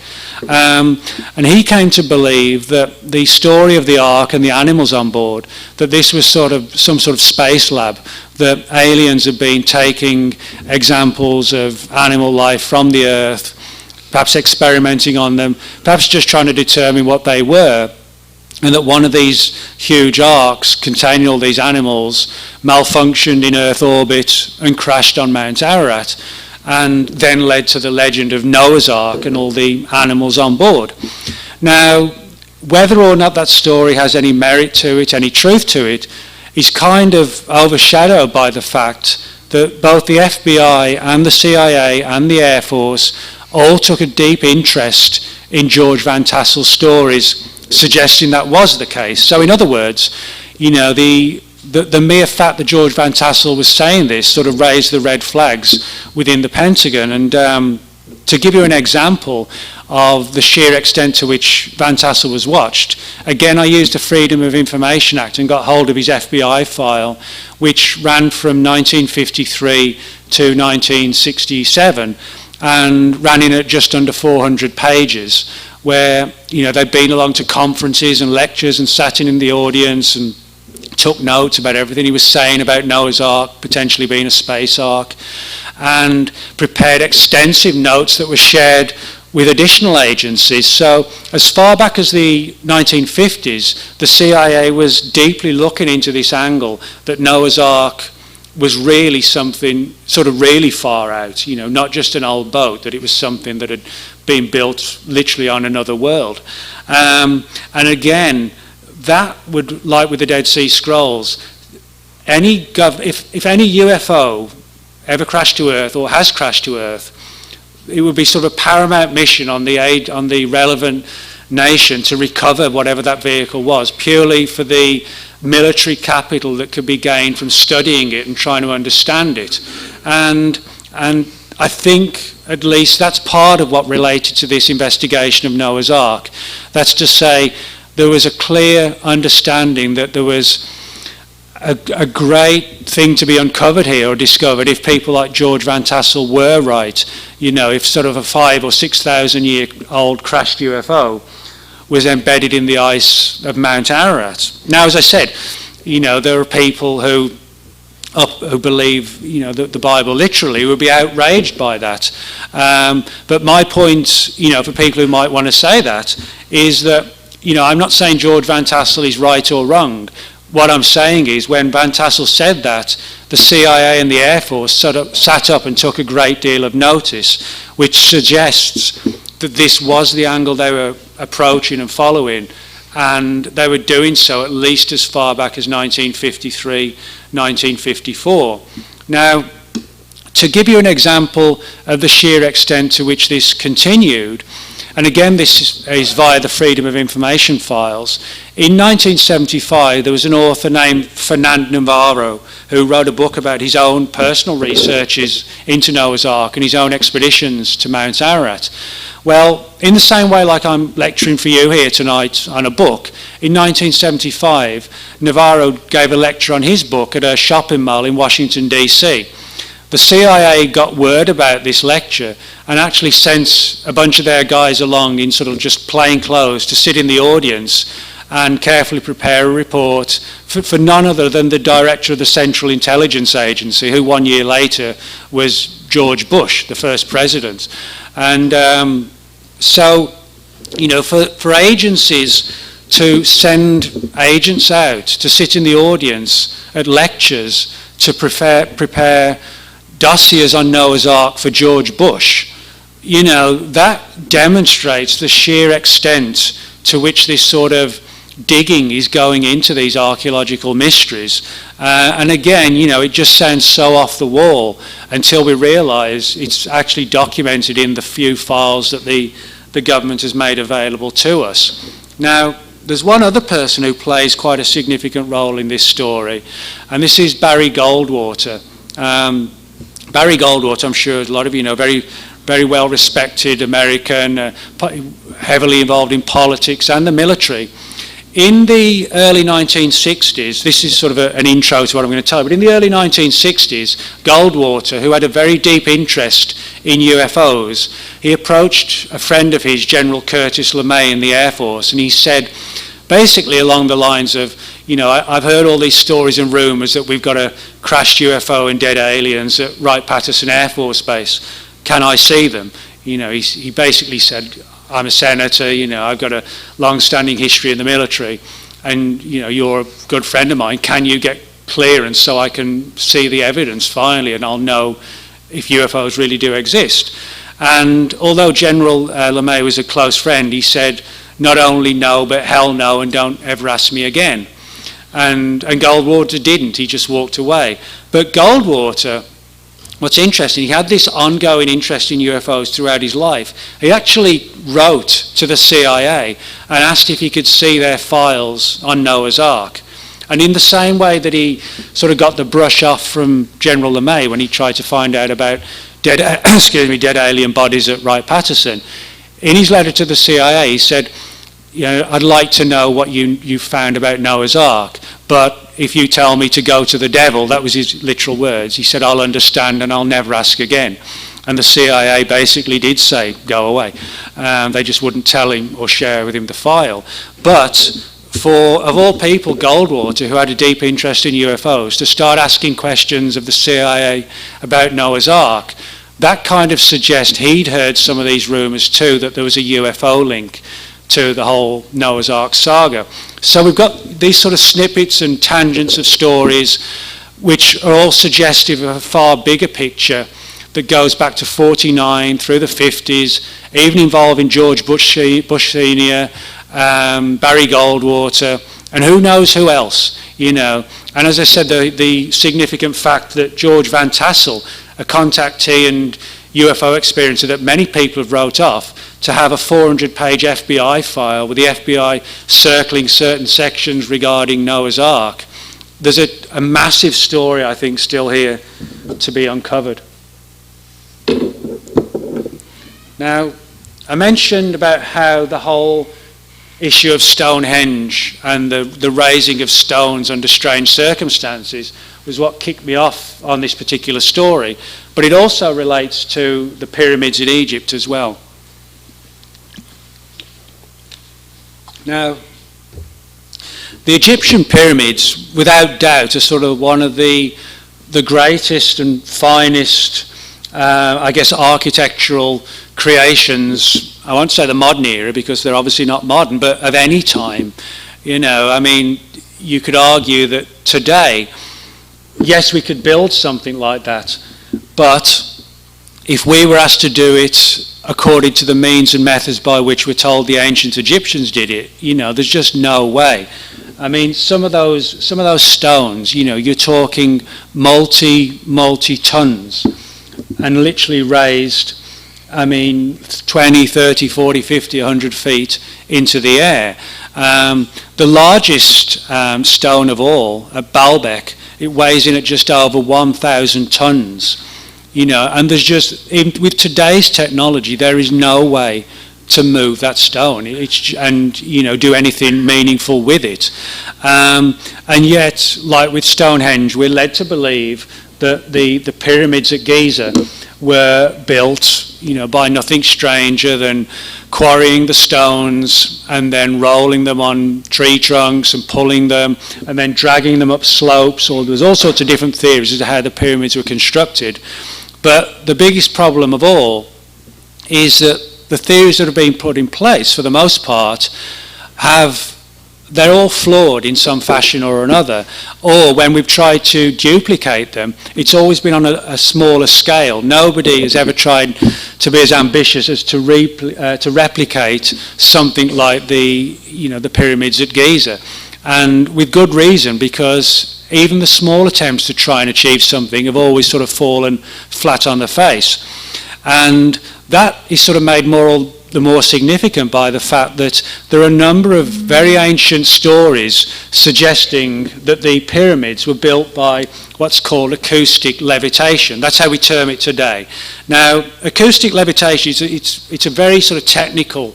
And he came to believe that the story of the ark and the animals on board, that this was sort of some sort of space lab, that aliens had been taking examples of animal life from the Earth, perhaps experimenting on them, perhaps just trying to determine what they were, and that one of these huge arks containing all these animals malfunctioned in Earth orbit and crashed on Mount Ararat, and then led to the legend of Noah's Ark and all the animals on board. Now, whether or not that story has any merit to it, any truth to it, is kind of overshadowed by the fact that both the FBI and the CIA and the Air Force all took a deep interest in George Van Tassel's stories, suggesting that was the case. So in other words, the mere fact that George Van Tassel was saying this sort of raised the red flags within the Pentagon. And to give you an example of the sheer extent to which Van Tassel was watched, again, I used the Freedom of Information Act and got hold of his FBI file, which ran from 1953 to 1967 and ran in at just under 400 pages, where they'd been along to conferences and lectures and sat in the audience and took notes about everything he was saying about Noah's Ark potentially being a space ark, and prepared extensive notes that were shared with additional agencies. So as far back as the 1950s, the CIA was deeply looking into this angle that Noah's Ark was really something sort of really far out, not just an old boat, that it was something that had been built literally on another world. And again, that would, like with the Dead Sea Scrolls, if any UFO ever crashed to Earth or has crashed to Earth, it would be sort of a paramount mission on the relevant nation to recover whatever that vehicle was, purely for the military capital that could be gained from studying it and trying to understand it. And I think at least that's part of what related to this investigation of Noah's Ark. That's to say, there was a clear understanding that there was a great thing to be uncovered here or discovered if people like George Van Tassel were right. You know, if sort of a 5,000 or 6,000 year old crashed UFO was embedded in the ice of Mount Ararat. Now, as I said, you know, there are people who believe, you know, the Bible literally, would be outraged by that. But my point, you know, for people who might want to say that, is that, you know, I'm not saying George Van Tassel is right or wrong. What I'm saying is, when Van Tassel said that, the CIA and the Air Force sat up and took a great deal of notice, which suggests that this was the angle they were approaching and following, and they were doing so at least as far back as 1953, 1954. Now, to give you an example of the sheer extent to which this continued, and again this is via the Freedom of Information files, in 1975 there was an author named Fernando Navarro who wrote a book about his own personal researches into Noah's Ark and his own expeditions to Mount Ararat. Well, in the same way like I'm lecturing for you here tonight on a book, in 1975 Navarro gave a lecture on his book at a shopping mall in Washington, D.C. The CIA got word about this lecture and actually sent a bunch of their guys along in sort of just plain clothes to sit in the audience and carefully prepare a report for none other than the director of the Central Intelligence Agency, who 1 year later was George Bush, the first president. And so, you know, for agencies to send agents out to sit in the audience at lectures to prepare dossiers on Noah's Ark for George Bush, you know, that demonstrates the sheer extent to which this sort of digging is going into these archaeological mysteries. And again, you know, it just sounds so off the wall until we realise it's actually documented in the few files that the government has made available to us. Now, there's one other person who plays quite a significant role in this story, and this is Barry Goldwater. Barry Goldwater, I'm sure a lot of you know, very, very well respected American, heavily involved in politics and the military. In the early 1960s, this is sort of an intro to what I'm going to tell you, but in the early 1960s, Goldwater, who had a very deep interest in UFOs, he approached a friend of his, General Curtis LeMay in the Air Force, and he said, basically along the lines of, you know, I've heard all these stories and rumours that we've got a crashed UFO and dead aliens at Wright-Patterson Air Force Base. Can I see them? You know, he basically said, I'm a senator, you know, I've got a long-standing history in the military, and, you know, you're a good friend of mine. Can you get clearance so I can see the evidence finally, and I'll know if UFOs really do exist? And although General LeMay was a close friend, he said, not only no, but hell no, and don't ever ask me again. And Goldwater didn't, he just walked away. But Goldwater, what's interesting, he had this ongoing interest in UFOs throughout his life. He actually wrote to the CIA and asked if he could see their files on Noah's Ark. And in the same way that he sort of got the brush off from General LeMay when he tried to find out about dead alien bodies at Wright-Patterson, in his letter to the CIA, he said, you know, I'd like to know what you found about Noah's Ark, but if you tell me to go to the devil, that was his literal words, he said, I'll understand and I'll never ask again. And the CIA basically did say, go away. They just wouldn't tell him or share with him the file. But for, of all people, Goldwater, who had a deep interest in UFOs, to start asking questions of the CIA about Noah's Ark, that kind of suggests he'd heard some of these rumours too, that there was a UFO link to the whole Noah's Ark saga. So we've got these sort of snippets and tangents of stories which are all suggestive of a far bigger picture that goes back to 49 through the 50s, even involving George Bush Senior, Barry Goldwater, and who knows who else, you know. And as I said, the significant fact that George Van Tassel, a contactee and UFO experiencer that many people have wrote off, to have a 400-page FBI file with the FBI circling certain sections regarding Noah's Ark. There's a massive story, I think, still here to be uncovered. Now, I mentioned about how the whole issue of Stonehenge and the raising of stones under strange circumstances was what kicked me off on this particular story, but it also relates to the pyramids in Egypt as well. Now, the Egyptian pyramids, without doubt, are sort of one of the greatest and finest, I guess, architectural creations. I won't say the modern era because they're obviously not modern, but of any time. You know, I mean, you could argue that today, yes, we could build something like that, but if we were asked to do it according to the means and methods by which we're told the ancient Egyptians did it, you know, there's just no way. I mean, some of those stones, you know, you're talking multi tons, and literally raised, I mean, 20, 30, 40, 50, 100 feet into the air. The largest stone of all, at Baalbek, it weighs in at just over 1,000 tons. You know, and there's just, with today's technology, there is no way to move that stone and, you know, do anything meaningful with it. And yet, like with Stonehenge, we're led to believe that the pyramids at Giza were built, you know, by nothing stranger than quarrying the stones and then rolling them on tree trunks and pulling them and then dragging them up slopes. Or there's all sorts of different theories as to how the pyramids were constructed. But the biggest problem of all is that the theories that have been put in place, for the most part, they're all flawed in some fashion or another. Or when we've tried to duplicate them, it's always been on a smaller scale. Nobody has ever tried to be as ambitious as to replicate something like the pyramids at Giza. And with good reason, because even the small attempts to try and achieve something have always sort of fallen flat on the face. And that is sort of made the more significant by the fact that there are a number of very ancient stories suggesting that the pyramids were built by what's called acoustic levitation. That's how we term it today. Now, acoustic levitation, it's a very sort of technical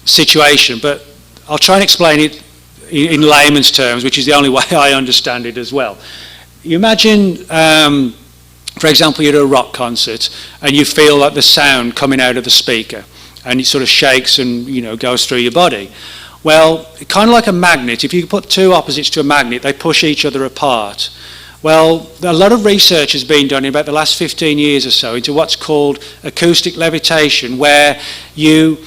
situation, but I'll try and explain it in layman's terms, which is the only way I understand it as well. You imagine, for example, you're at a rock concert and you feel like the sound coming out of the speaker and it sort of shakes and, you know, goes through your body. Well, kind of like a magnet, if you put two opposites to a magnet, they push each other apart. Well, a lot of research has been done in about the last 15 years or so into what's called acoustic levitation, where you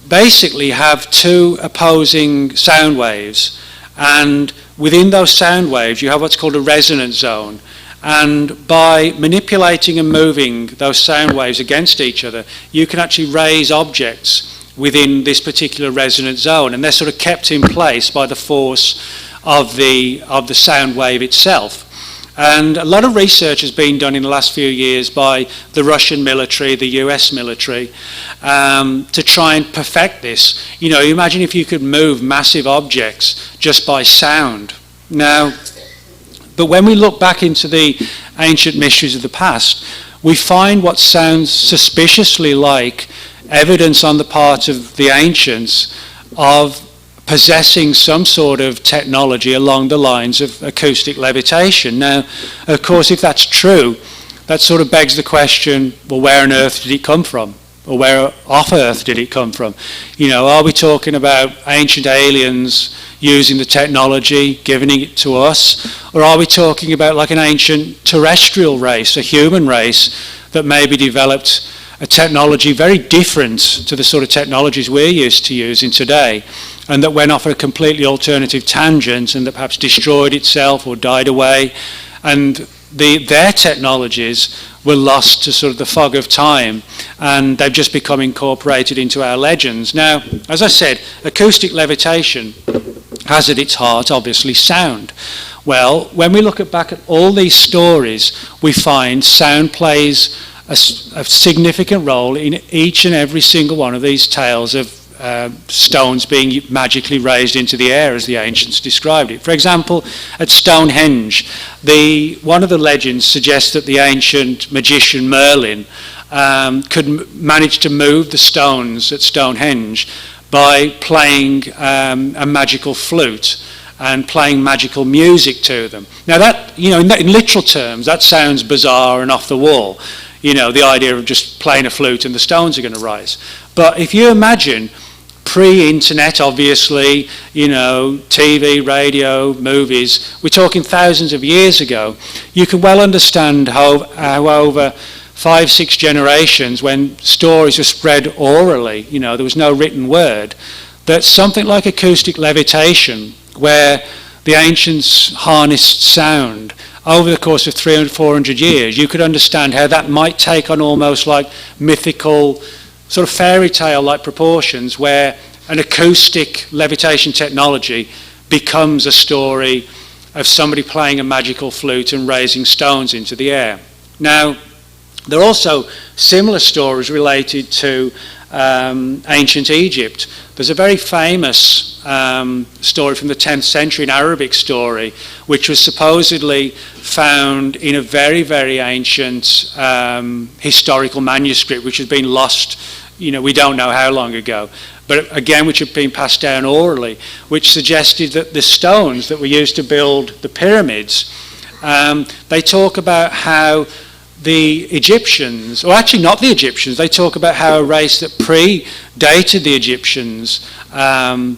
basically have two opposing sound waves, and within those sound waves you have what's called a resonance zone, and by manipulating and moving those sound waves against each other, you can actually raise objects within this particular resonance zone, and they're sort of kept in place by the force of the sound wave itself. And a lot of research has been done in the last few years by the Russian military, the US military, to try and perfect this. You know, imagine if you could move massive objects just by sound. Now, but when we look back into the ancient mysteries of the past, we find what sounds suspiciously like evidence on the part of the ancients of possessing some sort of technology along the lines of acoustic levitation. Now, of course, if that's true, that sort of begs the question, well, where on earth did it come from? Or where off earth did it come from? You know, are we talking about ancient aliens using the technology, giving it to us? Or are we talking about like an ancient terrestrial race, a human race that maybe developed a technology very different to the sort of technologies we're used to using today, and that went off a completely alternative tangent and that perhaps destroyed itself or died away, and their technologies were lost to sort of the fog of time, and they've just become incorporated into our legends. Now, as I said, acoustic levitation has at its heart, obviously, sound. Well, when we look back at all these stories, we find sound plays a significant role in each and every single one of these tales of stones being magically raised into the air, as the ancients described it. For example, at Stonehenge, one of the legends suggests that the ancient magician Merlin could manage to move the stones at Stonehenge by playing a magical flute and playing magical music to them. Now that, in literal terms, that sounds bizarre and off the wall. The idea of just playing a flute and the stones are going to rise. But if you imagine pre-internet, obviously, TV, radio, movies, we're talking thousands of years ago, you can well understand how over 5-6 generations, when stories were spread orally, there was no written word, that something like acoustic levitation, where the ancients harnessed sound, over the course of 300, 400 years, you could understand how that might take on almost like mythical, sort of fairy tale-like proportions, where an acoustic levitation technology becomes a story of somebody playing a magical flute and raising stones into the air. Now, there are also similar stories related to ancient Egypt. There's a very famous story from the 10th century, an Arabic story, which was supposedly found in a very, very ancient historical manuscript, which has been lost, we don't know how long ago, but again, which had been passed down orally, which suggested that the stones that were used to build the pyramids, they talk about how the Egyptians, or actually not the Egyptians, they talk about how a race that predated the Egyptians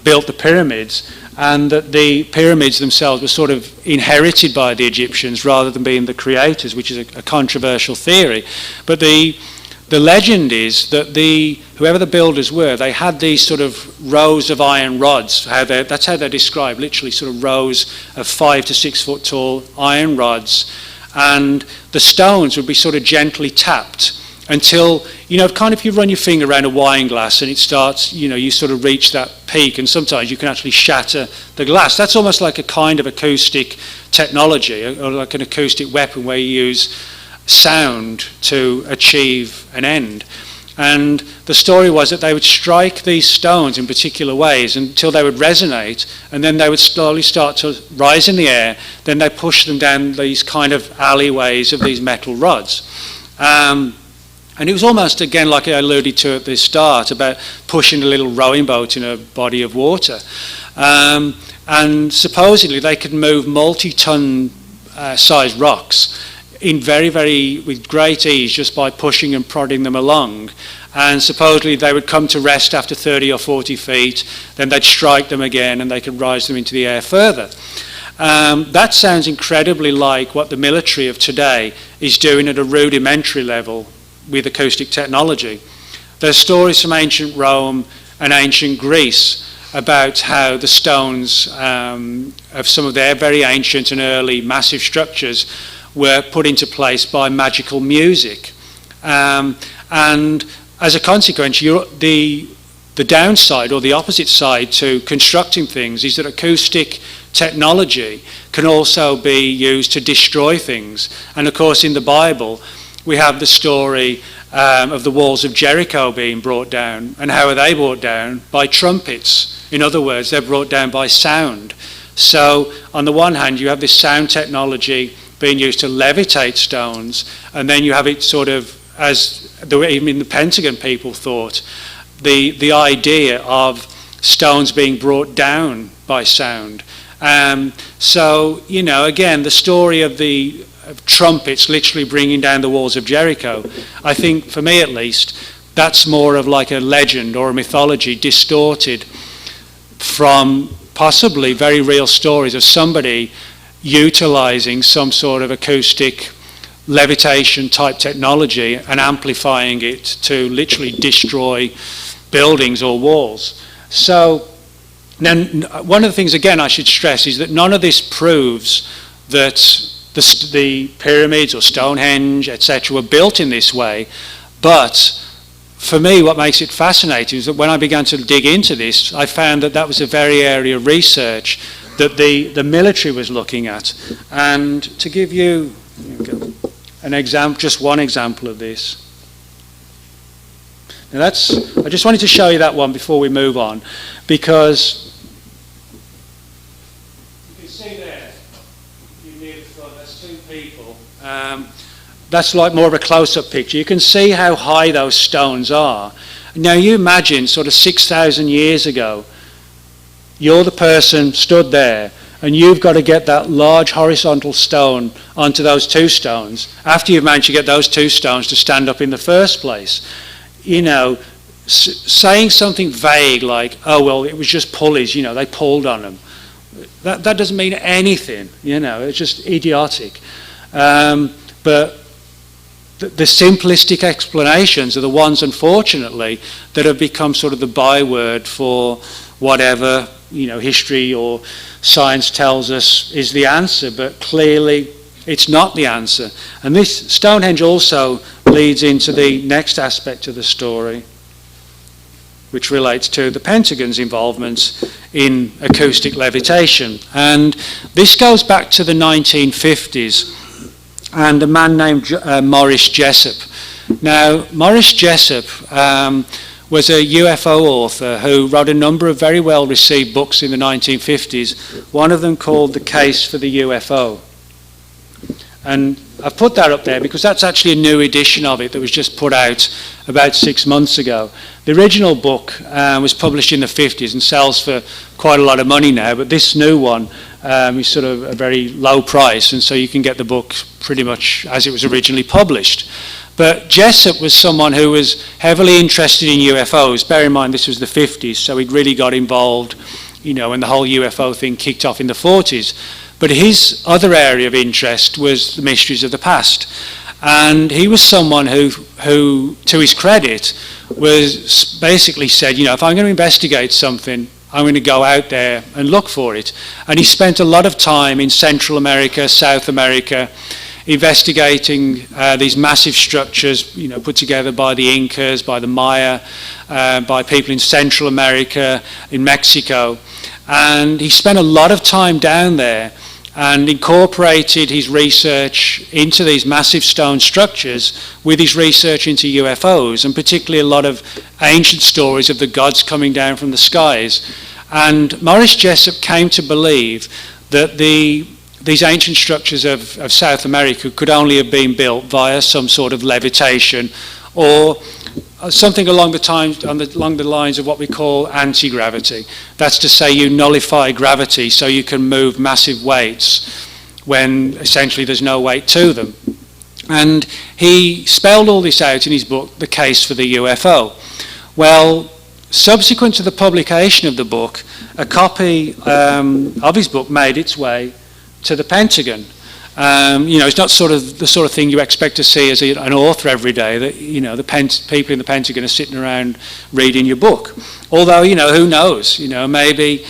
built the pyramids, and that the pyramids themselves were sort of inherited by the Egyptians rather than being the creators, which is a controversial theory. But the legend is that whoever the builders were, they had these sort of rows of iron rods. That's how they're described, literally sort of rows of 5 to 6 foot tall iron rods. And the stones would be sort of gently tapped until, kind of if you run your finger around a wine glass and it starts, you sort of reach that peak, and sometimes you can actually shatter the glass. That's almost like a kind of acoustic technology, or like an acoustic weapon where you use sound to achieve an end. And the story was that they would strike these stones in particular ways until they would resonate, and then they would slowly start to rise in the air. Then they push them down these kind of alleyways of these metal rods. And it was almost, again, like I alluded to at the start, about pushing a little rowing boat in a body of water. And supposedly they could move multi-ton sized rocks with great ease, just by pushing and prodding them along. And supposedly they would come to rest after 30 or 40 feet, then they'd strike them again and they could rise them into the air further. That sounds incredibly like what the military of today is doing at a rudimentary level with acoustic technology. There's stories from ancient Rome and ancient Greece about how the stones of some of their very ancient and early massive structures were put into place by magical music. And as a consequence, the downside, or the opposite side to constructing things, is that acoustic technology can also be used to destroy things. And of course, in the Bible, we have the story of the walls of Jericho being brought down. And how are they brought down? By trumpets. In other words, they're brought down by sound. So on the one hand, you have this sound technology being used to levitate stones, and then you have it sort of, as even the Pentagon people thought, the idea of stones being brought down by sound. So, again, the story of the trumpets literally bringing down the walls of Jericho, I think, for me at least, that's more of like a legend or a mythology distorted from possibly very real stories of somebody utilizing some sort of acoustic levitation type technology and amplifying it to literally destroy buildings or walls. So then one of the things, again, I should stress is that none of this proves that the pyramids or Stonehenge, etc., were built in this way. But for me, what makes it fascinating is that when I began to dig into this, I found that that was a very area of research that the military was looking at. And to give you just one example of this. Now I just wanted to show you that one before we move on, because you can see there, you're near the front, that's two people. That's like more of a close-up picture. You can see how high those stones are. Now you imagine sort of 6,000 years ago, you're the person stood there, and you've got to get that large horizontal stone onto those two stones after you've managed to get those two stones to stand up in the first place. You know, saying something vague like, oh, well, it was just pulleys, you know, they pulled on them. That doesn't mean anything, you know, it's just idiotic. But the simplistic explanations are the ones, unfortunately, that have become sort of the byword for whatever, you know, history or science tells us is the answer, but clearly it's not the answer. And this Stonehenge also leads into the next aspect of the story, which relates to the Pentagon's involvement in acoustic levitation. And this goes back to the 1950s, and a man named Morris Jessup. Now, Morris Jessup was a UFO author who wrote a number of very well-received books in the 1950s, one of them called The Case for the UFO. And I've put that up there because that's actually a new edition of it that was just put out about 6 months ago. The original book was published in the 50s and sells for quite a lot of money now, but this new one is sort of a very low price, and so you can get the book pretty much as it was originally published. But Jessup was someone who was heavily interested in UFOs. Bear in mind this was the 50s, so he'd really got involved, you know, when the whole UFO thing kicked off in the 40s. But his other area of interest was the mysteries of the past. And he was someone who, to his credit, was basically said, you know, if I'm going to investigate something, I'm going to go out there and look for it. And he spent a lot of time in Central America, South America, investigating these massive structures, you know, put together by the Incas, by the Maya, by people in Central America, in Mexico. And he spent a lot of time down there and incorporated his research into these massive stone structures with his research into UFOs, and particularly a lot of ancient stories of the gods coming down from the skies. And Morris Jessup came to believe that these ancient structures of South America could only have been built via some sort of levitation or something along the lines of what we call anti-gravity. That's to say you nullify gravity so you can move massive weights when essentially there's no weight to them. And he spelled all this out in his book, The Case for the UFO. Well, subsequent to the publication of the book, a copy of his book made its way to the Pentagon. You know, it's not sort of the sort of thing you expect to see as an author every day, that, you know, the people in the Pentagon are sitting around reading your book. Although, you know, who knows? You know, maybe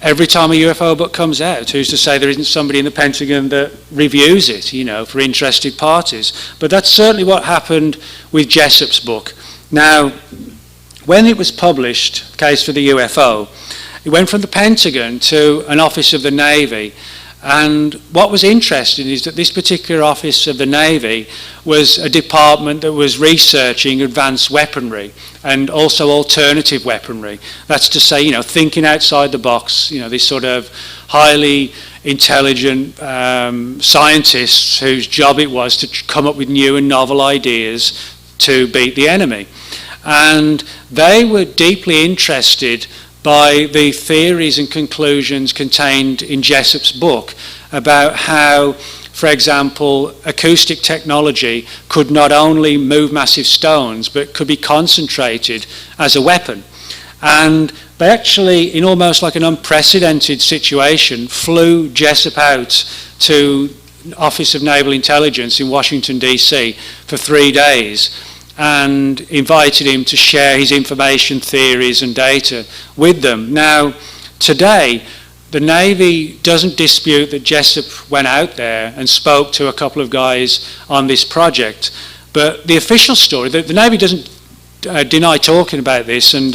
every time a UFO book comes out, who's to say there isn't somebody in the Pentagon that reviews it, you know, for interested parties. But that's certainly what happened with Jessup's book. Now, when it was published, Case for the UFO, it went from the Pentagon to an office of the Navy. And what was interesting is that this particular office of the Navy was a department that was researching advanced weaponry and also alternative weaponry. That's to say, you know, thinking outside the box, you know, these sort of highly intelligent scientists whose job it was to come up with new and novel ideas to beat the enemy. And they were deeply interested by the theories and conclusions contained in Jessup's book about how, for example, acoustic technology could not only move massive stones, but could be concentrated as a weapon. And they actually, in almost like an unprecedented situation, flew Jessup out to the Office of Naval Intelligence in Washington, D.C. for 3 days, and invited him to share his information, theories and data with them. Now, today, the Navy doesn't dispute that Jessup went out there and spoke to a couple of guys on this project, but the official story, the Navy doesn't deny talking about this and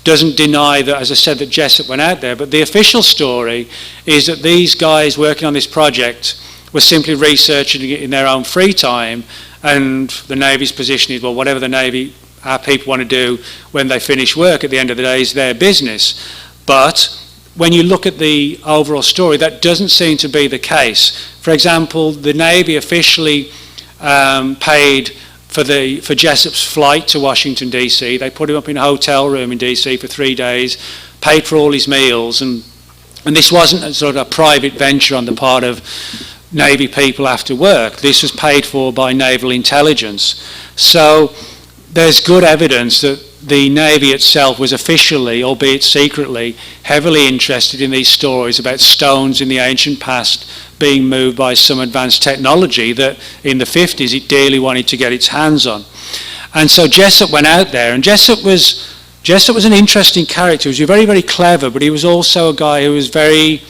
doesn't deny that, as I said, that Jessup went out there, but the official story is that these guys working on this project were simply researching it in their own free time, and the Navy's position is, well, whatever the Navy, our people want to do when they finish work at the end of the day is their business. But when you look at the overall story, that doesn't seem to be the case. For example, the Navy officially paid for Jessup's flight to Washington, D.C. They put him up in a hotel room in D.C. for 3 days, paid for all his meals, and this wasn't a sort of a private venture on the part of Navy people after work. This was paid for by naval intelligence. So there's good evidence that the Navy itself was officially, albeit secretly, heavily interested in these stories about stones in the ancient past being moved by some advanced technology that in the 50s it dearly wanted to get its hands on. And so Jessup went out there, and Jessup was an interesting character. He was very, very clever, but he was also a guy who was very,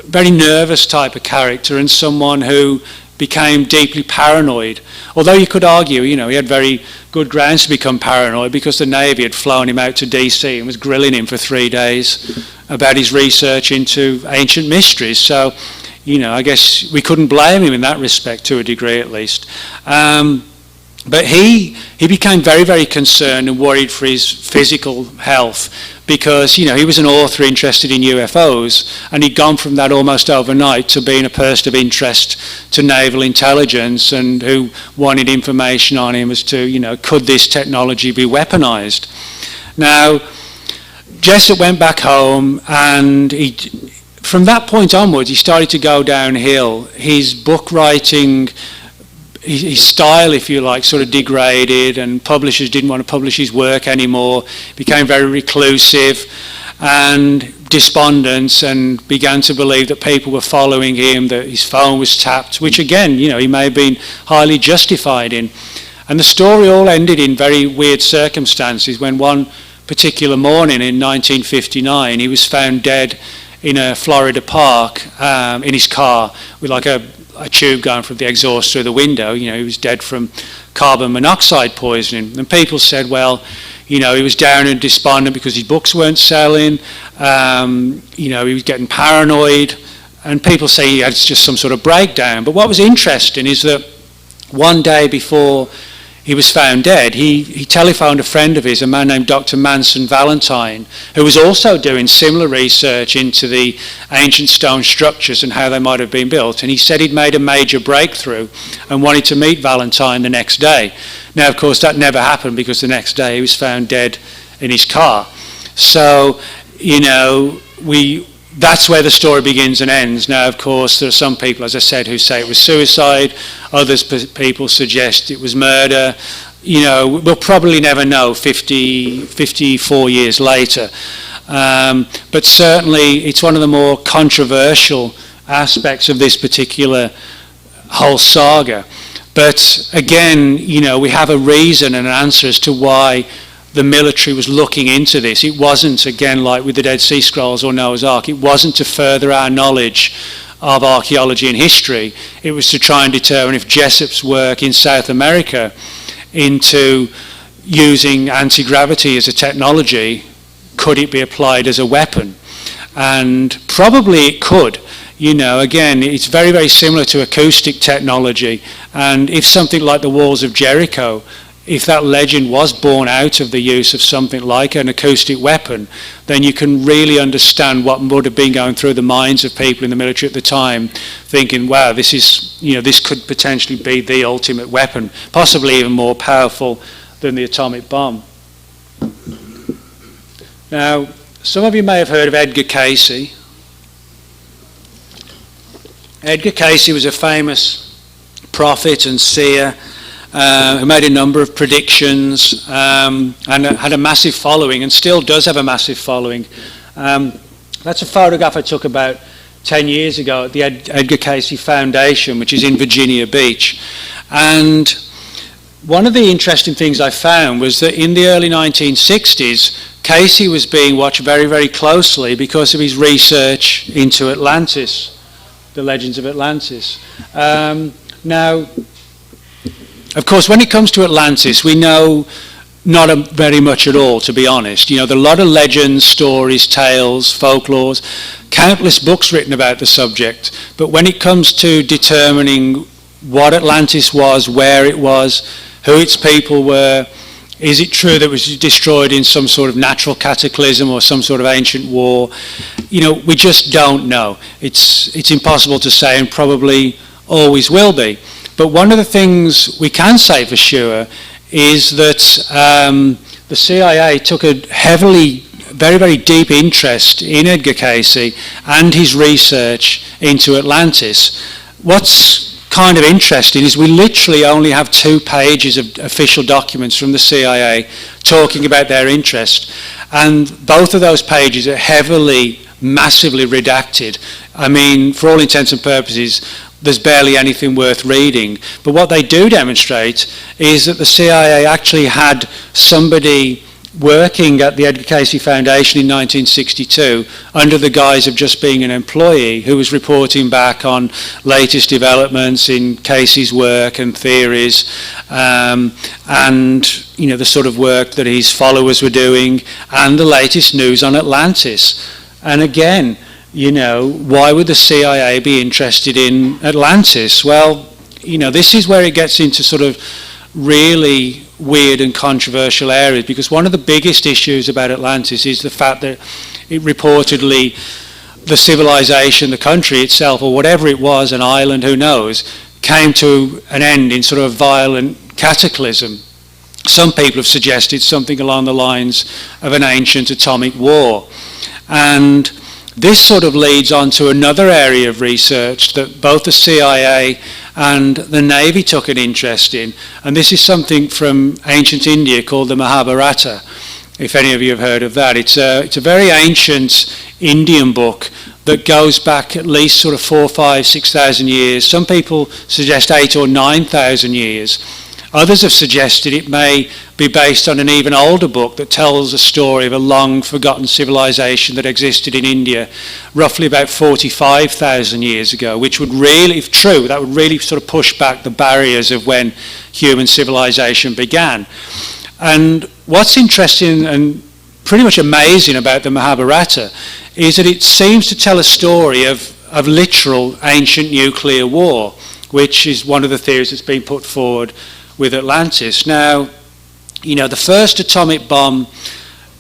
very nervous type of character, and someone who became deeply paranoid. Although you could argue, he had very good grounds to become paranoid because the Navy had flown him out to DC and was grilling him for 3 days about his research into ancient mysteries. So, I guess we couldn't blame him in that respect, to a degree at least. But he became very, very concerned and worried for his physical health because, he was an author interested in UFOs, and he'd gone from that almost overnight to being a person of interest to naval intelligence and who wanted information on him as to, could this technology be weaponized? Now, Jessup went back home, and from that point onwards, he started to go downhill. His book writing, his style, if you like, sort of degraded, and publishers didn't want to publish his work anymore. Became very reclusive and despondent, and began to believe that people were following him, that his phone was tapped, which again, he may have been highly justified in. And the story all ended in very weird circumstances when one particular morning in 1959, he was found dead in a Florida park in his car with like a tube going from the exhaust through the window. He was dead from carbon monoxide poisoning. And people said, well, he was down and despondent because his books weren't selling. He was getting paranoid. And people say he had just some sort of breakdown. But what was interesting is that one day before he was found dead, he telephoned a friend of his, a man named Dr. Manson Valentine, who was also doing similar research into the ancient stone structures and how they might have been built. And he said he'd made a major breakthrough and wanted to meet Valentine the next day. Now, of course, that never happened because the next day he was found dead in his car. So, that's where the story begins and ends. Now, of course, there are some people, as I said, who say it was suicide. Others people suggest it was murder. We'll probably never know 54 years later. But certainly it's one of the more controversial aspects of this particular whole saga. But again, we have a reason and an answer as to why the military was looking into this. It wasn't, again, like with the Dead Sea Scrolls or Noah's Ark, it wasn't to further our knowledge of archaeology and history. It was to try and determine if Jessup's work in South America into using anti-gravity as a technology, could it be applied as a weapon? And probably it could. Again, it's very, very similar to acoustic technology. And if something like the walls of Jericho, if that legend was born out of the use of something like an acoustic weapon, then you can really understand what would have been going through the minds of people in the military at the time, thinking, wow, this could potentially be the ultimate weapon, possibly even more powerful than the atomic bomb. Now, some of you may have heard of Edgar Cayce. Edgar Cayce was a famous prophet and seer who made a number of predictions and had a massive following, and still does have a massive following. That's a photograph I took about 10 years ago at the Edgar Cayce Foundation, which is in Virginia Beach. And one of the interesting things I found was that in the early 1960s, Cayce was being watched very, very closely because of his research into Atlantis, the legends of Atlantis. Now, of course, when it comes to Atlantis, we know not very much at all, to be honest. There are a lot of legends, stories, tales, folklores, countless books written about the subject. But when it comes to determining what Atlantis was, where it was, who its people were, is it true that it was destroyed in some sort of natural cataclysm or some sort of ancient war? We just don't know. It's impossible to say, and probably always will be. But one of the things we can say for sure is that the CIA took a very, very deep interest in Edgar Cayce and his research into Atlantis. What's kind of interesting is we literally only have 2 pages of official documents from the CIA talking about their interest, and both of those pages are heavily, massively redacted. I mean, for all intents and purposes, there's barely anything worth reading. But what they do demonstrate is that the CIA actually had somebody working at the Edgar Cayce Foundation in 1962 under the guise of just being an employee, who was reporting back on latest developments in Cayce's work and theories, and the sort of work that his followers were doing, and the latest news on Atlantis. And again, why would the CIA be interested in Atlantis? Well, this is where it gets into sort of really weird and controversial areas, because one of the biggest issues about Atlantis is the fact that it reportedly, the civilization, the country itself, or whatever it was, an island, who knows, came to an end in sort of violent cataclysm. Some people have suggested something along the lines of an ancient atomic war. And this sort of leads on to another area of research that both the CIA and the Navy took an interest in, and this is something from ancient India called the Mahabharata, if any of you have heard of that. It's a very ancient Indian book that goes back at least sort of 4,000, 5,000, 6,000 years. Some people suggest 8,000 or 9,000 years. Others have suggested it may be based on an even older book that tells a story of a long forgotten civilization that existed in India roughly about 45,000 years ago, which would really, if true, that would really sort of push back the barriers of when human civilization began. And what's interesting and pretty much amazing about the Mahabharata is that it seems to tell a story of literal ancient nuclear war, which is one of the theories that's been put forward with Atlantis. Now, the first atomic bomb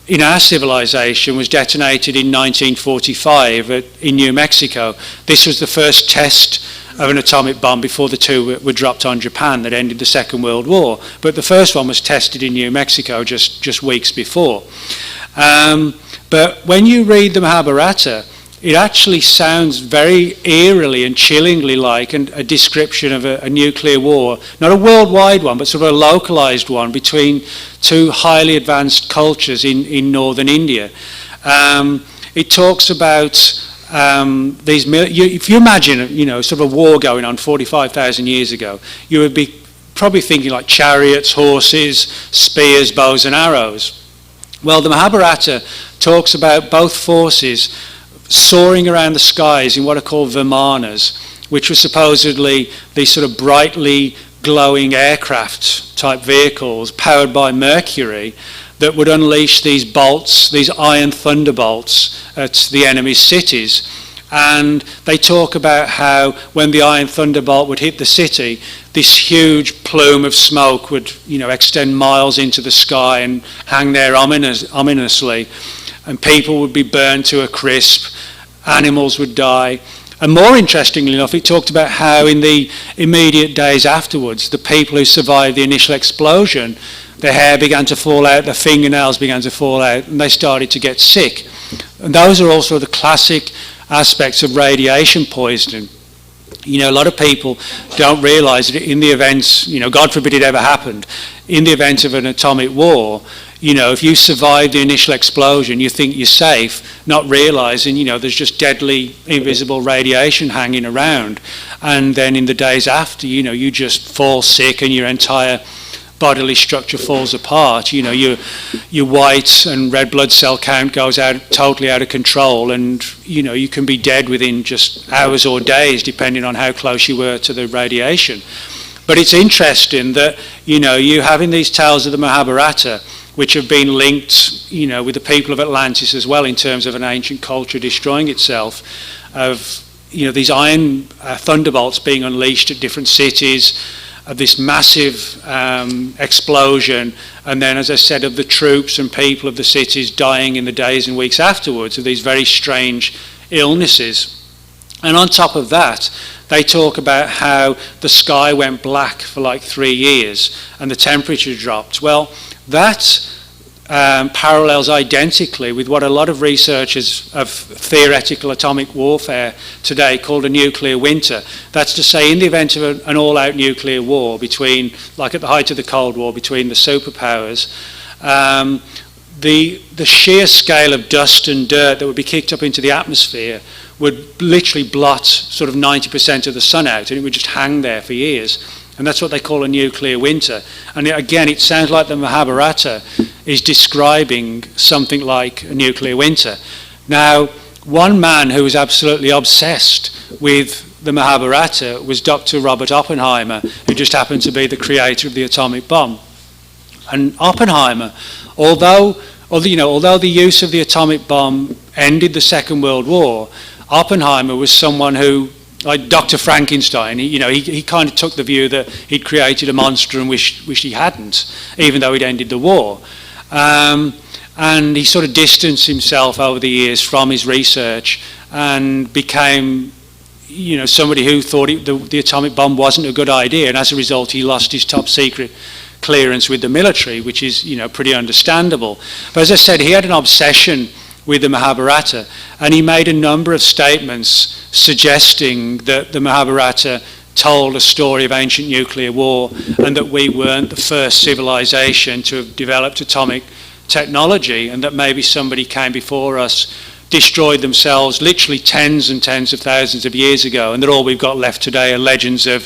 in our civilization was detonated in 1945 in New Mexico. This was the first test of an atomic bomb before the 2 were dropped on Japan that ended the Second World War. But the first one was tested in New Mexico just weeks before. But when you read the Mahabharata, it actually sounds very eerily and chillingly like a description of a nuclear war, not a worldwide one, but sort of a localized one between 2 highly advanced cultures in northern India. It talks about these, if you imagine, sort of a war going on 45,000 years ago, you would be probably thinking like chariots, horses, spears, bows and arrows. Well, the Mahabharata talks about both forces soaring around the skies in what are called vimanas, which were supposedly these sort of brightly glowing aircraft type vehicles powered by mercury that would unleash these bolts, these iron thunderbolts at the enemy's cities. And they talk about how when the iron thunderbolt would hit the city, this huge plume of smoke would, extend miles into the sky and hang there ominously. And people would be burned to a crisp, animals would die. And more interestingly enough, it talked about how in the immediate days afterwards, the people who survived the initial explosion, their hair began to fall out, their fingernails began to fall out, and they started to get sick. And those are also the classic aspects of radiation poisoning. A lot of people don't realise that in the events, God forbid it ever happened, in the event of an atomic war, if you survive the initial explosion, you think you're safe, not realising, there's just deadly, invisible radiation hanging around. And then in the days after, you just fall sick and your entire bodily structure falls apart. Your white and red blood cell count goes totally out of control, and you can be dead within just hours or days, depending on how close you were to the radiation. But it's interesting that, you having these tales of the Mahabharata, which have been linked, with the people of Atlantis as well in terms of an ancient culture destroying itself, of, these iron thunderbolts being unleashed at different cities, of this massive explosion, and then, as I said, of the troops and people of the cities dying in the days and weeks afterwards of these very strange illnesses. And on top of that, they talk about how the sky went black for like 3 years and the temperature dropped. Well, that parallels identically with what a lot of researchers of theoretical atomic warfare today called a nuclear winter. That's to say, in the event of an all-out nuclear war between, like at the height of the Cold War, between the superpowers, the sheer scale of dust and dirt that would be kicked up into the atmosphere would literally blot sort of 90% of the sun out, and it would just hang there for years. And that's what they call a nuclear winter. And again, it sounds like the Mahabharata is describing something like a nuclear winter. Now, one man who was absolutely obsessed with the Mahabharata was Dr. Robert Oppenheimer, who just happened to be the creator of the atomic bomb. And Oppenheimer, although the use of the atomic bomb ended the Second World War, Oppenheimer was someone who, like Dr. Frankenstein, he kind of took the view that he'd created a monster and wished he hadn't, even though he'd ended the war. And he sort of distanced himself over the years from his research and became, somebody who thought the atomic bomb wasn't a good idea, and as a result he lost his top secret clearance with the military, which is, pretty understandable. But as I said, he had an obsession with the Mahabharata, and he made a number of statements suggesting that the Mahabharata told a story of ancient nuclear war and that we weren't the first civilization to have developed atomic technology, and that maybe somebody came before us, destroyed themselves literally tens and tens of thousands of years ago, and that all we've got left today are legends of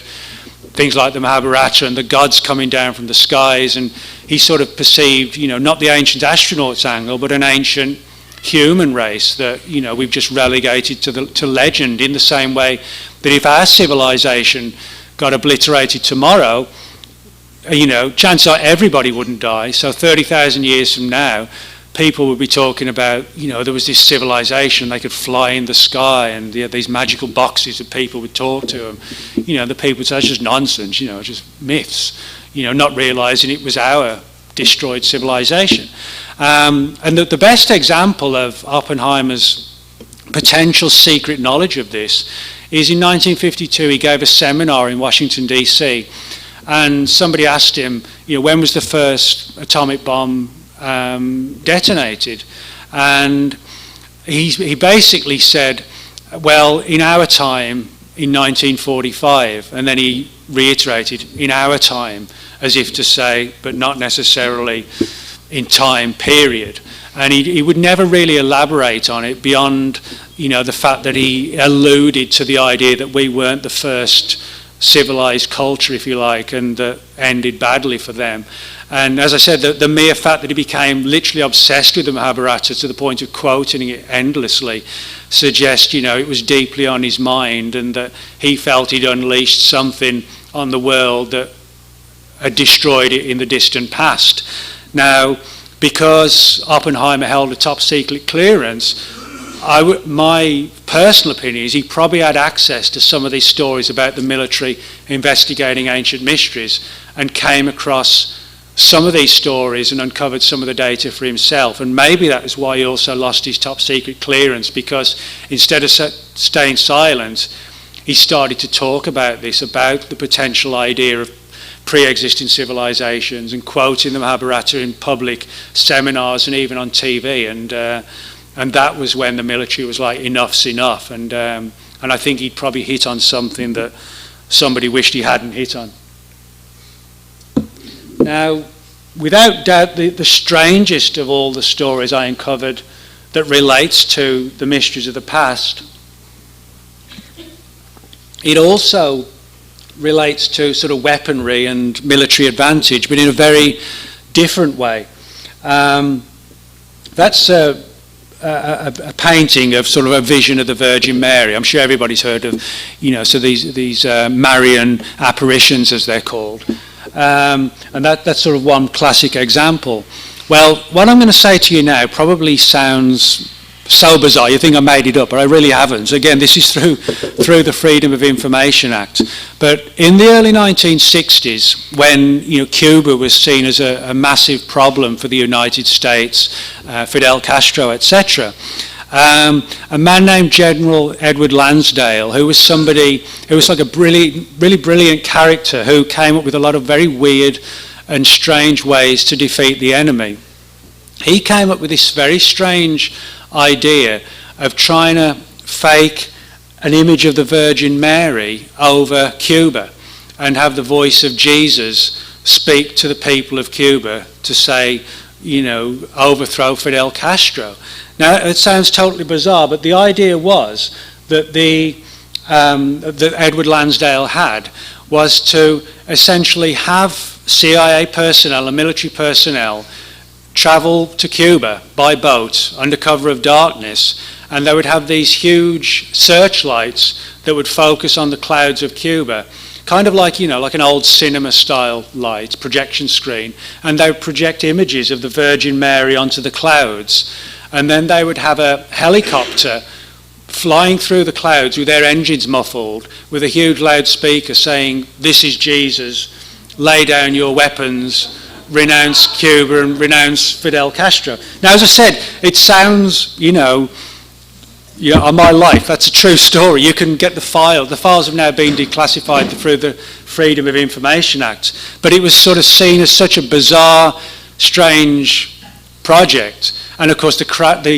things like the Mahabharata and the gods coming down from the skies. And he sort of perceived, not the ancient astronauts angle, but an ancient human race that we've just relegated to legend, in the same way that if our civilization got obliterated tomorrow, chances are everybody wouldn't die. So 30,000 years from now, people would be talking about, there was this civilization, they could fly in the sky, and these magical boxes that people would talk to them. The people would say, it's just nonsense, just myths, not realizing it was our destroyed civilization. And the best example of Oppenheimer's potential secret knowledge of this is in 1952, he gave a seminar in Washington, D.C., and somebody asked him, when was the first atomic bomb detonated? And he basically said, well, in our time, in 1945, and then he reiterated, in our time, as if to say, but not necessarily in time period. And he would never really elaborate on it beyond, the fact that he alluded to the idea that we weren't the first civilized culture, if you like, and that ended badly for them. And as I said, the mere fact that he became literally obsessed with the Mahabharata to the point of quoting it endlessly suggests, it was deeply on his mind, and that he felt he'd unleashed something on the world that had destroyed it in the distant past. Now, because Oppenheimer held a top secret clearance, my personal opinion is he probably had access to some of these stories about the military investigating ancient mysteries, and came across some of these stories and uncovered some of the data for himself. And maybe that is why he also lost his top secret clearance, because instead of staying silent, he started to talk about this, about the potential idea of pre-existing civilizations, and quoting the Mahabharata in public seminars and even on TV. And that was when the military was like, enough's enough. And I think he'd probably hit on something that somebody wished he hadn't hit on. Now, without doubt, the strangest of all the stories I uncovered that relates to the mysteries of the past, it also relates to sort of weaponry and military advantage, but in a very different way. That's a a painting of sort of a vision of the Virgin Mary. I'm sure everybody's heard of, so these Marian apparitions, as they're called. And that's sort of one classic example. Well, what I'm going to say to you now probably sounds so bizarre. You think I made it up, but I really haven't. Again, this is through the Freedom of Information Act. But in the early 1960s, when Cuba was seen as a massive problem for the United States, Fidel Castro, etc., a man named General Edward Lansdale, who was somebody who was like a really brilliant character who came up with a lot of very weird and strange ways to defeat the enemy. He came up with this very strange idea of trying to fake an image of the Virgin Mary over Cuba and have the voice of Jesus speak to the people of Cuba to say, overthrow Fidel Castro. Now, it sounds totally bizarre, but the idea was that that Edward Lansdale had was to essentially have CIA personnel and military personnel travel to Cuba by boat under cover of darkness, and they would have these huge searchlights that would focus on the clouds of Cuba, kind of like an old cinema style light projection screen, and they would project images of the Virgin Mary onto the clouds, and then they would have a helicopter flying through the clouds with their engines muffled with a huge loudspeaker saying, "This is Jesus, lay down your weapons, renounce Cuba and renounce Fidel Castro." Now, as I said, it sounds, on my life, that's a true story. You can get the files. The files have now been declassified through the Freedom of Information Act. But it was sort of seen as such a bizarre, strange project. And of course, the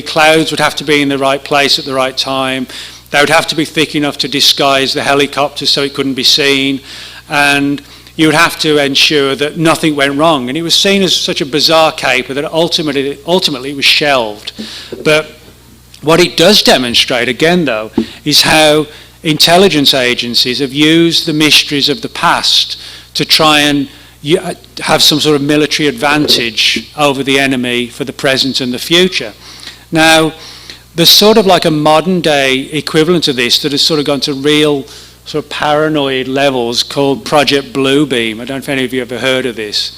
clouds would have to be in the right place at the right time. They would have to be thick enough to disguise the helicopter so it couldn't be seen. And you would have to ensure that nothing went wrong. And it was seen as such a bizarre caper that ultimately it was shelved. But what it does demonstrate, again, though, is how intelligence agencies have used the mysteries of the past to try and have some sort of military advantage over the enemy for the present and the future. Now, there's sort of like a modern day equivalent of this that has sort of gone to real sort of paranoid levels called Project Bluebeam. I don't know if any of you have ever heard of this,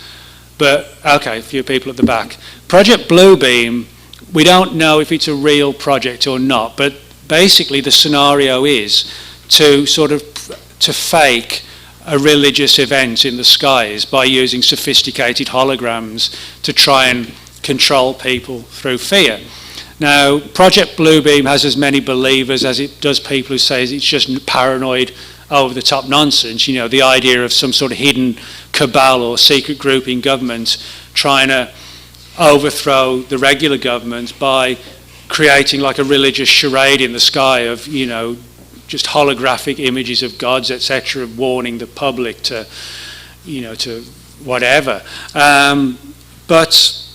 but okay, a few people at the back. Project Bluebeam, we don't know if it's a real project or not, but basically the scenario is to fake a religious event in the skies by using sophisticated holograms to try and control people through fear. Now, Project Bluebeam has as many believers as it does people who say it's just paranoid, over-the-top nonsense. The idea of some sort of hidden cabal or secret group in government trying to overthrow the regular government by creating like a religious charade in the sky of, just holographic images of gods, etc., warning the public to whatever. But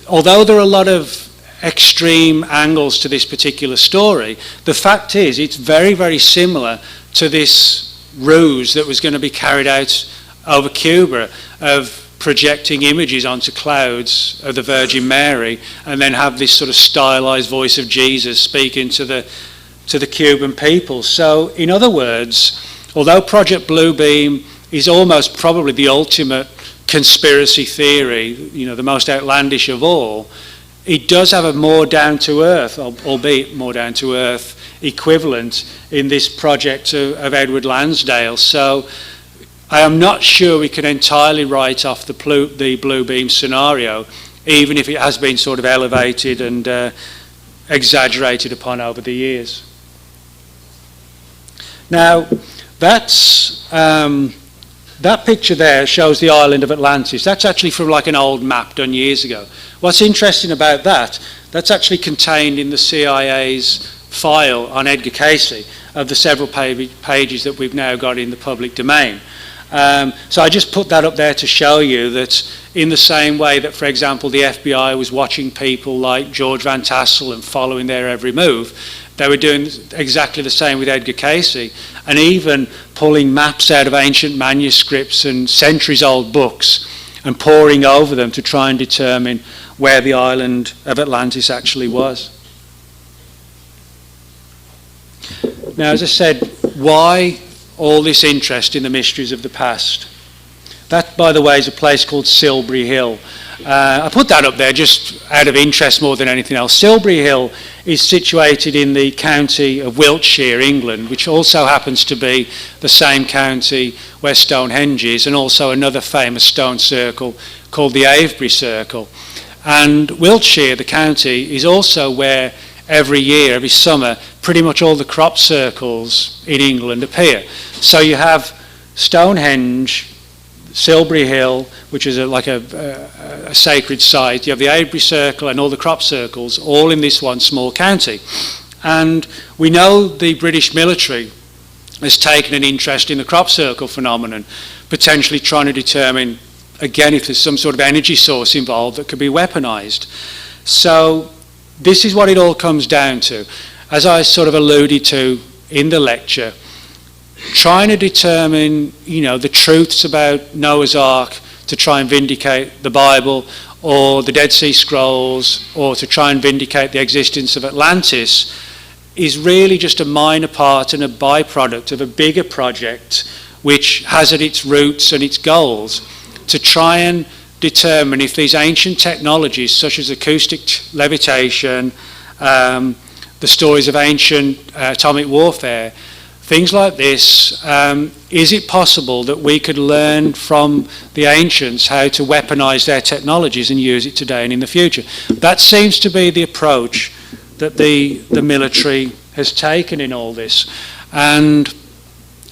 although there are a lot of extreme angles to this particular story, the fact is it's very, very similar to this ruse that was going to be carried out over Cuba of projecting images onto clouds of the Virgin Mary and then have this sort of stylized voice of Jesus speaking to the Cuban people. So, in other words, although Project Bluebeam is almost probably the ultimate conspiracy theory, the most outlandish of all, it does have a more down-to-earth, albeit more down-to-earth, equivalent in this project of Edward Lansdale. So I am not sure we can entirely write off the Bluebeam scenario, even if it has been sort of elevated and exaggerated upon over the years. Now, that picture there shows the island of Atlantis. That's actually from like an old map done years ago. What's interesting about that's actually contained in the CIA's file on Edgar Casey of the several pages that we've now got in the public domain. So I just put that up there to show you that in the same way that, for example, the FBI was watching people like George Van Tassel and following their every move, they were doing exactly the same with Edgar Casey, and even pulling maps out of ancient manuscripts and centuries-old books and poring over them to try and determine where the island of Atlantis actually was. Now, as I said, why all this interest in the mysteries of the past? That, by the way, is a place called Silbury Hill. I put that up there just out of interest more than anything else. Silbury Hill is situated in the county of Wiltshire, England, which also happens to be the same county where Stonehenge is, and also another famous stone circle called the Avebury Circle. And Wiltshire, the county, is also where every year, every summer, pretty much all the crop circles in England appear. So you have Stonehenge, Silbury Hill, which is like a sacred site. You have the Avebury Circle and all the crop circles, all in this one small county. And we know the British military has taken an interest in the crop circle phenomenon, potentially trying to determine, again, if there's some sort of energy source involved that could be weaponized. So this is what it all comes down to. As I sort of alluded to in the lecture, trying to determine, the truths about Noah's Ark to try and vindicate the Bible or the Dead Sea Scrolls, or to try and vindicate the existence of Atlantis, is really just a minor part and a byproduct of a bigger project which has at its roots and its goals to try and determine if these ancient technologies such as acoustic levitation, the stories of ancient atomic warfare, things like this, is it possible that we could learn from the ancients how to weaponize their technologies and use it today and in the future? That seems to be the approach that the military has taken in all this. And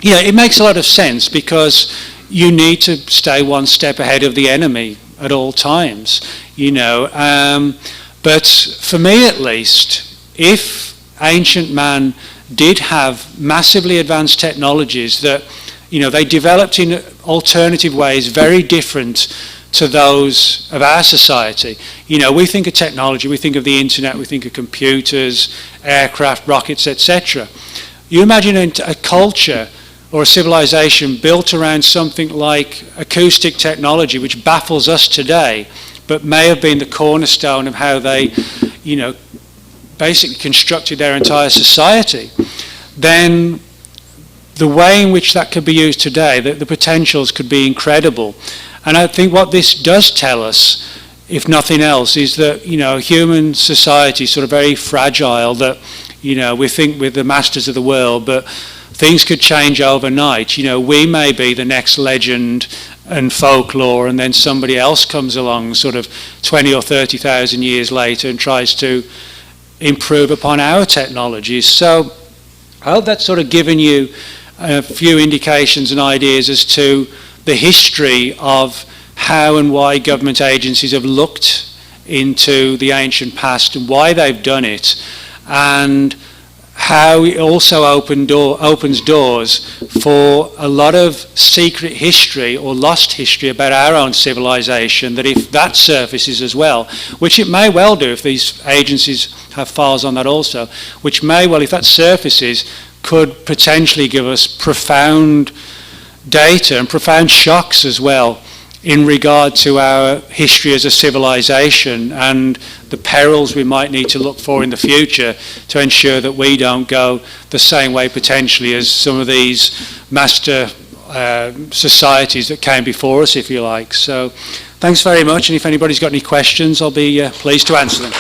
it makes a lot of sense, because you need to stay one step ahead of the enemy at all times, But for me at least, if ancient man did have massively advanced technologies that, they developed in alternative ways very different to those of our society. We think of technology, we think of the internet, we think of computers, aircraft, rockets, etc. You imagine a culture or a civilization built around something like acoustic technology, which baffles us today, but may have been the cornerstone of how they, basically constructed their entire society, then the way in which that could be used today, the potentials could be incredible. And I think what this does tell us, if nothing else, is that, human society is sort of very fragile, that, we think we're the masters of the world, but things could change overnight. We may be the next legend and folklore, and then somebody else comes along sort of 20 or 30,000 years later and tries to improve upon our technologies. So I hope that's sort of given you a few indications and ideas as to the history of how and why government agencies have looked into the ancient past and why they've done it, and how it also opens doors for a lot of secret history or lost history about our own civilization, that if that surfaces as well, which it may well do if these agencies have files on that also, which may well, if that surfaces, could potentially give us profound data and profound shocks as well in regard to our history as a civilization and the perils we might need to look for in the future to ensure that we don't go the same way potentially as some of these master societies that came before us, if you like. So thanks very much, and if anybody's got any questions, I'll be pleased to answer them.